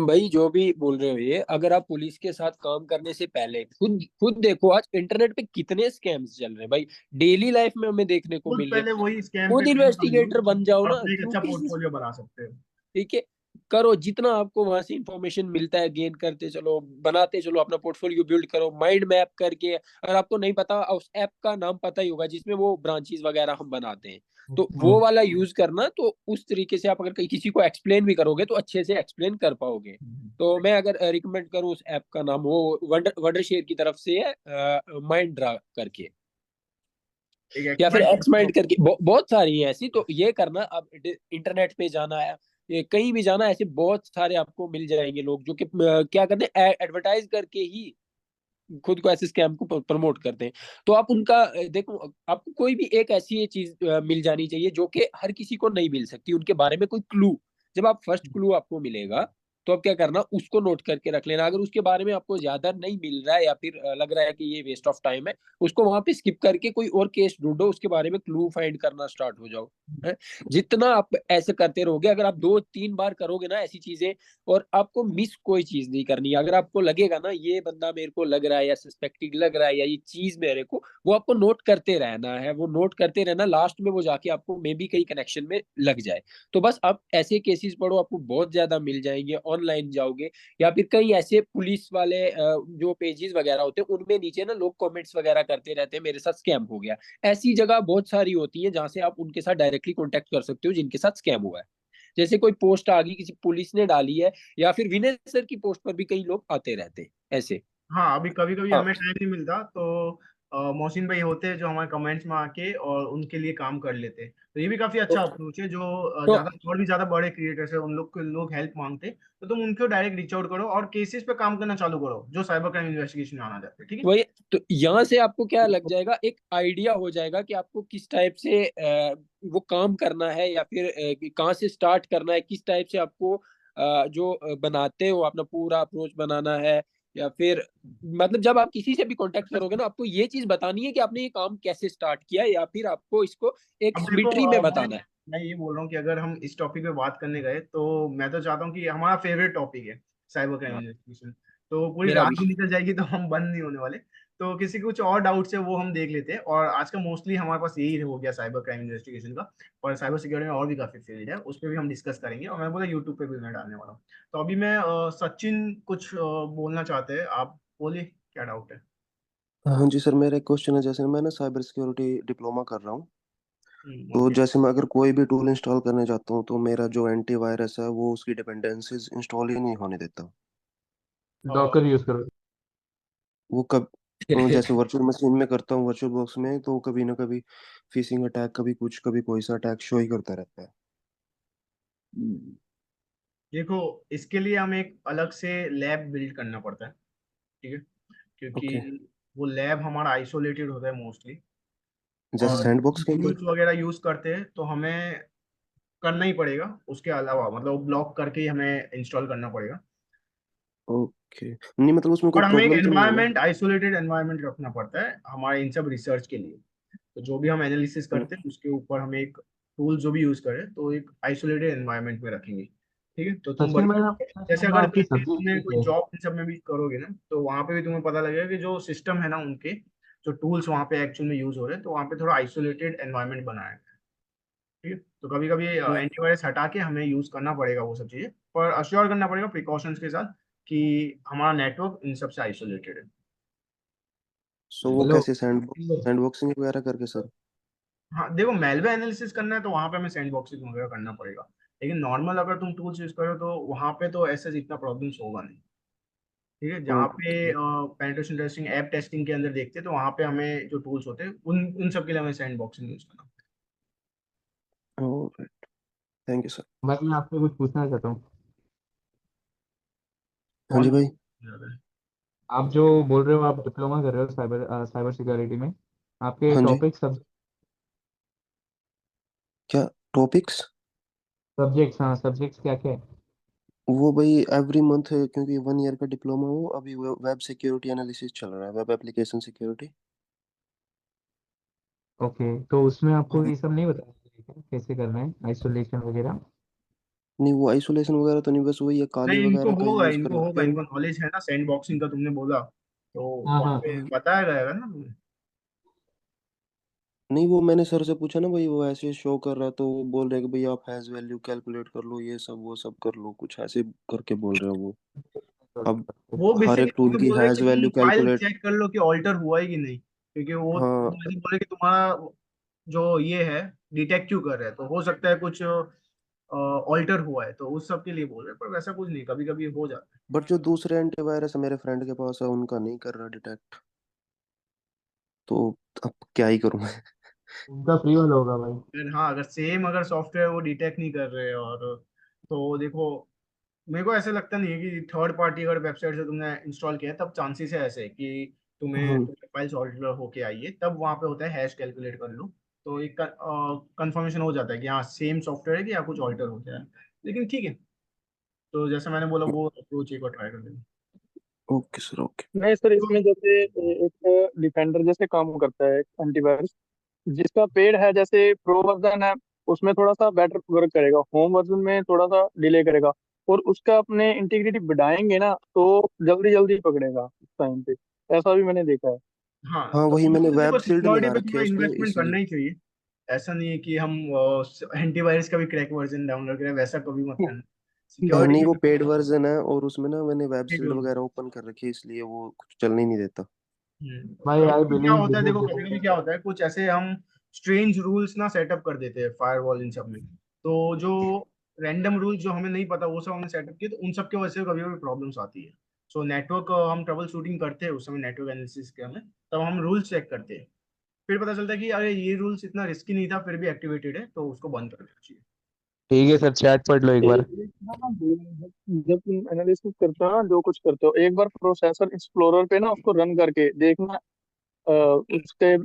भाई जो भी बोल रहे हो ये, अगर आप पुलिस के साथ काम करने से पहले खुद खुद देखो आज इंटरनेट पे कितने स्कैम्स चल रहे हैं भाई, डेली लाइफ में हमें देखने को खुद मिल रहे पहले हैं। वही स्कैम पे खुद ट्रेन कर लो, इन्वेस्टिगेटर बन जाओ और ना, अपना एक अच्छा क्योंकि पोर्टफोलियो बना सकते हो। ठीक है, करो जितना आपको वहां से इंफॉर्मेशन मिलता है गेन करते चलो, बनाते चलो, अपना पोर्टफोलियो बिल्ड करो माइंड मैप करके। अगर आपको नहीं पता, उस ऐप का नाम पता ही होगा जिसमें वो ब्रांचेस वगैरह हम बनाते हैं, तो वो वाला यूज करना। तो उस तरीके से आप अगर कहीं किसी को एक्सप्लेन भी करोगे तो अच्छे से एक्सप्लेन कर पाओगे। तो मैं अगर रिकमेंड करूँ, उस ऐप का नाम वो वंडर वंडर शेयर की तरफ से है, माइंड ड्रा करके। एक या फिर एक्सपर्ट। एक्समाइंड करके बहुत सारी है ऐसी। तो ये करना, अब इंटरनेट पे जाना है, ये कहीं भी जाना, ऐसे बहुत सारे आपको मिल जाएंगे लोग जो कि क्या करते हैं, एडवर्टाइज करके ही खुद को ऐसे स्कैम को प्रमोट करते हैं। तो आप उनका देखो, आपको कोई भी एक ऐसी चीज मिल जानी चाहिए जो कि हर किसी को नहीं मिल सकती, उनके बारे में कोई क्लू। जब आप फर्स्ट क्लू आपको मिलेगा तो आप क्या करना, उसको नोट करके रख लेना। अगर उसके बारे में आपको ज्यादा नहीं मिल रहा है या फिर लग रहा है कि ये वेस्ट ऑफ टाइम है, उसको वहां पे स्किप करके कोई और केस ढूंढो, उसके बारे में क्लू फाइंड करना स्टार्ट हो जाओ। है? जितना आप ऐसे करते रहोगे, अगर आप 2-3 बार करोगे ना ऐसी चीजें, और आपको मिस कोई चीज नहीं करनी है। अगर आपको लगेगा ना ये बंदा मेरे को लग रहा है या सस्पेक्टिंग लग रहा है या ये चीज मेरे को, वो आपको नोट करते रहना है। वो नोट करते रहना, लास्ट में वो जाके आपको मे बी कहीं कनेक्शन में लग जाए। तो बस आप ऐसे केसेस पढ़ो, आपको बहुत ज्यादा मिल जाएंगे। ऑनलाइन जाओगे या फिर कई ऐसे पुलिस वाले जो पेजेस वगैरह होते हैं, उनमें नीचे ना लोग कमेंट्स वगैरह करते रहते हैं, मेरे साथ स्कैम हो गया। ऐसी जगह बहुत सारी होती है जहां से आप उनके साथ डायरेक्टली कॉन्टेक्ट कर सकते हो जिनके साथ स्कैम हुआ है। जैसे कोई पोस्ट आ गई, किसी पुलिस ने डाली है, या फिर विनय सर की पोस्ट पर भी कई लोग आते रहते हैं ऐसे। हाँ, अभी कभी कभी हाँ हमें टाइम नहीं मिलता, तो मोहसिन भाई होते हैं जो हमारे कमेंट्स में आके और उनके लिए काम कर लेते हैं। तो ये भी काफी तो, अच्छा अप्रोच है। जो तो ज्यादा और भी ज्यादा बड़े क्रिएटर्स है, उन लोग को लोग हेल्प मांगते हैं, तो तुम उनको डायरेक्ट रीच आउट करो और केसेस पे काम करना चालू करो जो साइबर क्राइम इन्वेस्टिगेशन में आना जाते हैं। ठीक है। वही तो, यहाँ से आपको क्या लग जाएगा, एक आइडिया हो जाएगा कि आपको किस टाइप से वो काम करना है, या फिर कहाँ से स्टार्ट करना है, किस टाइप से आपको जो बनाते हो अपना पूरा अप्रोच बनाना है। या फिर मतलब जब आप किसी से भी कांटेक्ट करोगे ना, आपको ये चीज बतानी है कि आपने ये काम कैसे स्टार्ट किया, या फिर आपको इसको एक अब देखो, सिमिट्री में बताना है। मैं ये बोल रहा हूँ कि अगर हम इस टॉपिक पे बात करने गए, तो मैं तो चाहता हूँ कि हमारा फेवरेट टॉपिक है साइबर क्राइम हाँ, इन्वेस्टिगेशन। तो पूरी मेरा रात भी। भी निकल जाएगी तो हम बंद नहीं होने वाले। तो किसी को कुछ और डाउट्स है वो हम देख लेते हैं। और आज का मोस्टली हमारे पास यही हो गया साइबर क्राइम इन्वेस्टिगेशन का। और साइबर सिक्योरिटी में और भी काफी फील्ड है, उस पर भी हम डिस्कस करेंगे। और मैं बोला यूट्यूब पे भी मैं डालने वाला हूँ। तो अभी मैं सचिन कुछ बोलना चाहते हैं, आप बोलिए क्या डाउट है। हाँ जी सर, मेरा एक क्वेश्चन है। जैसे मैं ना साइबर सिक्योरिटी डिप्लोमा कर रहा हूँ, तो बोलिए। जैसे मैं अगर कोई भी टूल इंस्टॉल करने जाता हूँ तो मेरा जो एंटीवायरस है वो उसकी डिपेंडेंसीज इंस्टॉल ही नहीं होने देता। डॉकर यूज करो। वो कब जैसे वर्चुअल मशीन में करता हूँ, वर्चुअल बॉक्स में, तो कभी ना कभी फिशिंग अटैक, कभी कुछ, कभी कोई सा अटैक शो ही करता रहता है। देखो, इसके लिए हमें एक अलग से लैब बिल्ड करना पड़ता है। ठीक है। ओके। क्योंकि वो लैब हमारा आइसोलेटेड होता है मोस्टली। जैसे और सैंडबॉक्स के लिए। टूल्स वगैरह यूज करते हैं तो हमें करना ही पड़ेगा। उसके अलावा मतलब ब्लॉक करके ही हमें इंस्टॉल करना पड़ेगा। ओके, नहीं मतलब उसमें कोई और हमें एक प्रॉब्लम तो नहीं है ना? एनवायरनमेंट, आइसोलेटेड एनवायरनमेंट रखना पड़ता है हमारे इन सब रिसर्च के लिए। तो जो भी हम एनालिसिस करते हैं उसके ऊपर हमें एक टूल जो भी यूज करें तो एक आइसोलेटेड एनवायरनमेंट में रखेंगे। ठीक है। तो तुम सचिन भाई, बढ़िया, मैं पूछना जैसे चाहूंगा अगर आपकी कहीं पे सब्जेक्ट तुमने कोई क्या है? जॉब इन सब में भी करोगे ना, तो वहां पे भी तुम्हें पता लगेगा कि जो सिस्टम है ना उनके, जो टूल्स वहां पे एक्चुअल में यूज हो रहे हैं, तो वहां पे थोड़ा आइसोलेटेड एनवायरनमेंट बनाया है। ठीक है। तो कभी कभी एंटीवायरस हटा के हमें यूज करना पड़ेगा वो सब चीजें, पर अश्योर करना पड़ेगा प्रिकॉशंस के साथ कि हमारा नेटवर्क इन सब से आइसोलेटेड है। सो वो हेलो। कैसे सैंडबॉक्सिंग वगैरह करके सर? हाँ देखो, मेलवेयर एनालिसिस करना है तो वहां पे हमें सैंड बॉक्सिंग वगैरह करना पड़ेगा। लेकिन नॉर्मल अगर तुम टूल्स यूज करो तो वहां पे तो ऐसा इतना प्रॉब्लम्स होगा नहीं। ठीक है। जहाँ पे okay. Penetration testing, app testing के अंदर देखते हैं, तो वहां पे हमें जो टूल्स होते हैं उन उन सब के लिए हमें सैंड बॉक्सिंग यूज करना ऑलराइट, थैंक यू सर। भाई मैं आपसे कुछ पूछना चाहता हूँ। हाँ जी पड़ेगा। भाई। कौन। आप जो बोल रहे हो, आप डिप्लोमा कर रहे हो साइबर साइबर सिक्योरिटी में, आपके हाँ जी। टॉपिक सब क्या टॉपिक्स? सब्जेक्ट्स, हाँ सब्जेक्ट्स क्या क्या है? वो भाई एवरी मंथ, क्योंकि 1 ईयर का डिप्लोमा हो, अभी वेब सिक्योरिटी एनालिसिस चल रहा है, वेब एप्लीकेशन सिक्योरिटी। ओके, तो उसमें आपको ये सब नहीं बताया जाएगा कैसे करना है, आइसोलेशन वगैरह? नहीं, वो आइसोलेशन वगैरह तो नहीं, बस वही है, काली नहीं, वगैरह का यूज इनको करना होगा, फिर। इनको नॉलेज है ना सैंड बॉक्सिंग का, तुमने बोला तो हाँ वहाँ हाँ। पे बताया गया ना तुम्हें। नहीं, वो मैंने सर से पूछा ना भाई, वो ऐसे शो कर रहा, तो वो बोल रहे कि भाई आप हैज वैल्यू कैलकुलेट कर लो, ये सब वो सब कर लो, कुछ ऐसे करके बोल रहे हो वो। अब वो हर बेसिकली एक टूल तुम्हें की बोल रहे हैं हैज कि तुम वैल्यू फाइल कैलकुलेट। चेक कर लो कि ऑल्टर हुआ है कि नहीं। क्योंकि वो हाँ, तुम ऐसे बोले कि तुम्हारा जो ये है डिटेक्टिव कर रहे हैं, तो हो सकता है कुछ ऑल्टर हुआ है, तो उस सब के लिए बोल रहे हैं। पर वैसा कुछ नहीं, कभी कभी हो जाता है। बट जो दूसरे एंटीवायरस मेरे फ्रेंड के पास है, उनका नहीं कर रहा डिटेक्ट। तो अब क्या ही करूं मैं? उनका फ्री वाला होगा भाई। फिर हाँ, अगर सेम अगर सॉफ्टवेयर वो डिटेक्ट नहीं कर रहे और तो देखो, मेरे को ऐसे लगता नहीं है कि थर्ड पार्टी अगर वेबसाइट से तुमने इंस्टॉल किया है तब चांसेस है ऐसे कि तुम्हें हम्म। तुम्हारे फाइल्स ऑल्टर होके आई है, तब वहां पे होता है हैश कैलकुलेट कर लो, तो एक कंफर्मेशन हो जाता है कि हाँ सेम सॉफ्टवेयर है कि या कुछ ऑल्टर हो गया है। लेकिन ठीक है, तो जैसे मैंने बोला वो अप्रोच एक बार ट्राई कर लेना। Okay sir, okay. नहीं सर, तो इसमें जैसे एक डिफेंडर जैसे काम करता है एंटीवायरस, जिसका पेड है, जैसे प्रो वर्जन है, उसमें थोड़ा सा बेटर वर्क करेगा, होम वर्जन में थोड़ा सा डिले करेगा। और उसका अपने इंटीग्रिटी बढ़ाएंगे ना तो जल्दी जल्दी पकड़ेगा उस टाइम पे। ऐसा भी मैंने देखा है। हाँ, हाँ तो वही मैंने मुझे देखो वेब सील्ड सिक्योरिटी लगा पे रखी थोड़ा है उस पे इन्वेस्टमेंट इसलिए। करना ही चाहिए। ऐसा नहीं है कि हम एंटीवायरस का भी क्रैक वर्जन डाउनलोड करें, वैसा कभी मत करना। सिक्योरिटी नहीं, की वो तो पेड वर्जन है और उसमें ना मैंने वेब पेड सील्ड वर्जन। वगैरह ओपन कर रखी है, इसलिए वो कुछ चलने ही नहीं देता। भाई कभी आई कभी क्या बिलीव होता है, बिजनेस देखो कभी कभी क्या डिफेंडर। होता है, कुछ ऐसे हम स्ट्रेंज रूल्स ना सेटअप कर देते हैं फायरवॉल इन सब में, तो जो रैंडम रूल्स जो हमें नहीं पता वो सब हमने सेटअप किए, तो उन सब की वजह से कभी कभी प्रॉब्लम्स आती है। सो नेटवर्क हम ट्रबल शूटिंग करते हैं उस समय, नेटवर्क एनालिसिस के हमें तब हम रूल्स चेक करते हैं, फिर पता चलता है कि अरे ये रूल्स इतना रिस्की नहीं था फिर भी एक्टिवेटेड है, तो उसको बंद कर देना चाहिए। ठीक है सर, चैट पढ़ लो एक बार। एक ना जब तुम एनालिसिस करते हो ना, जो कुछ करते हो, एक बार प्रोसेसर एक्सप्लोरर पे ना उसको रन करके देखना, उसके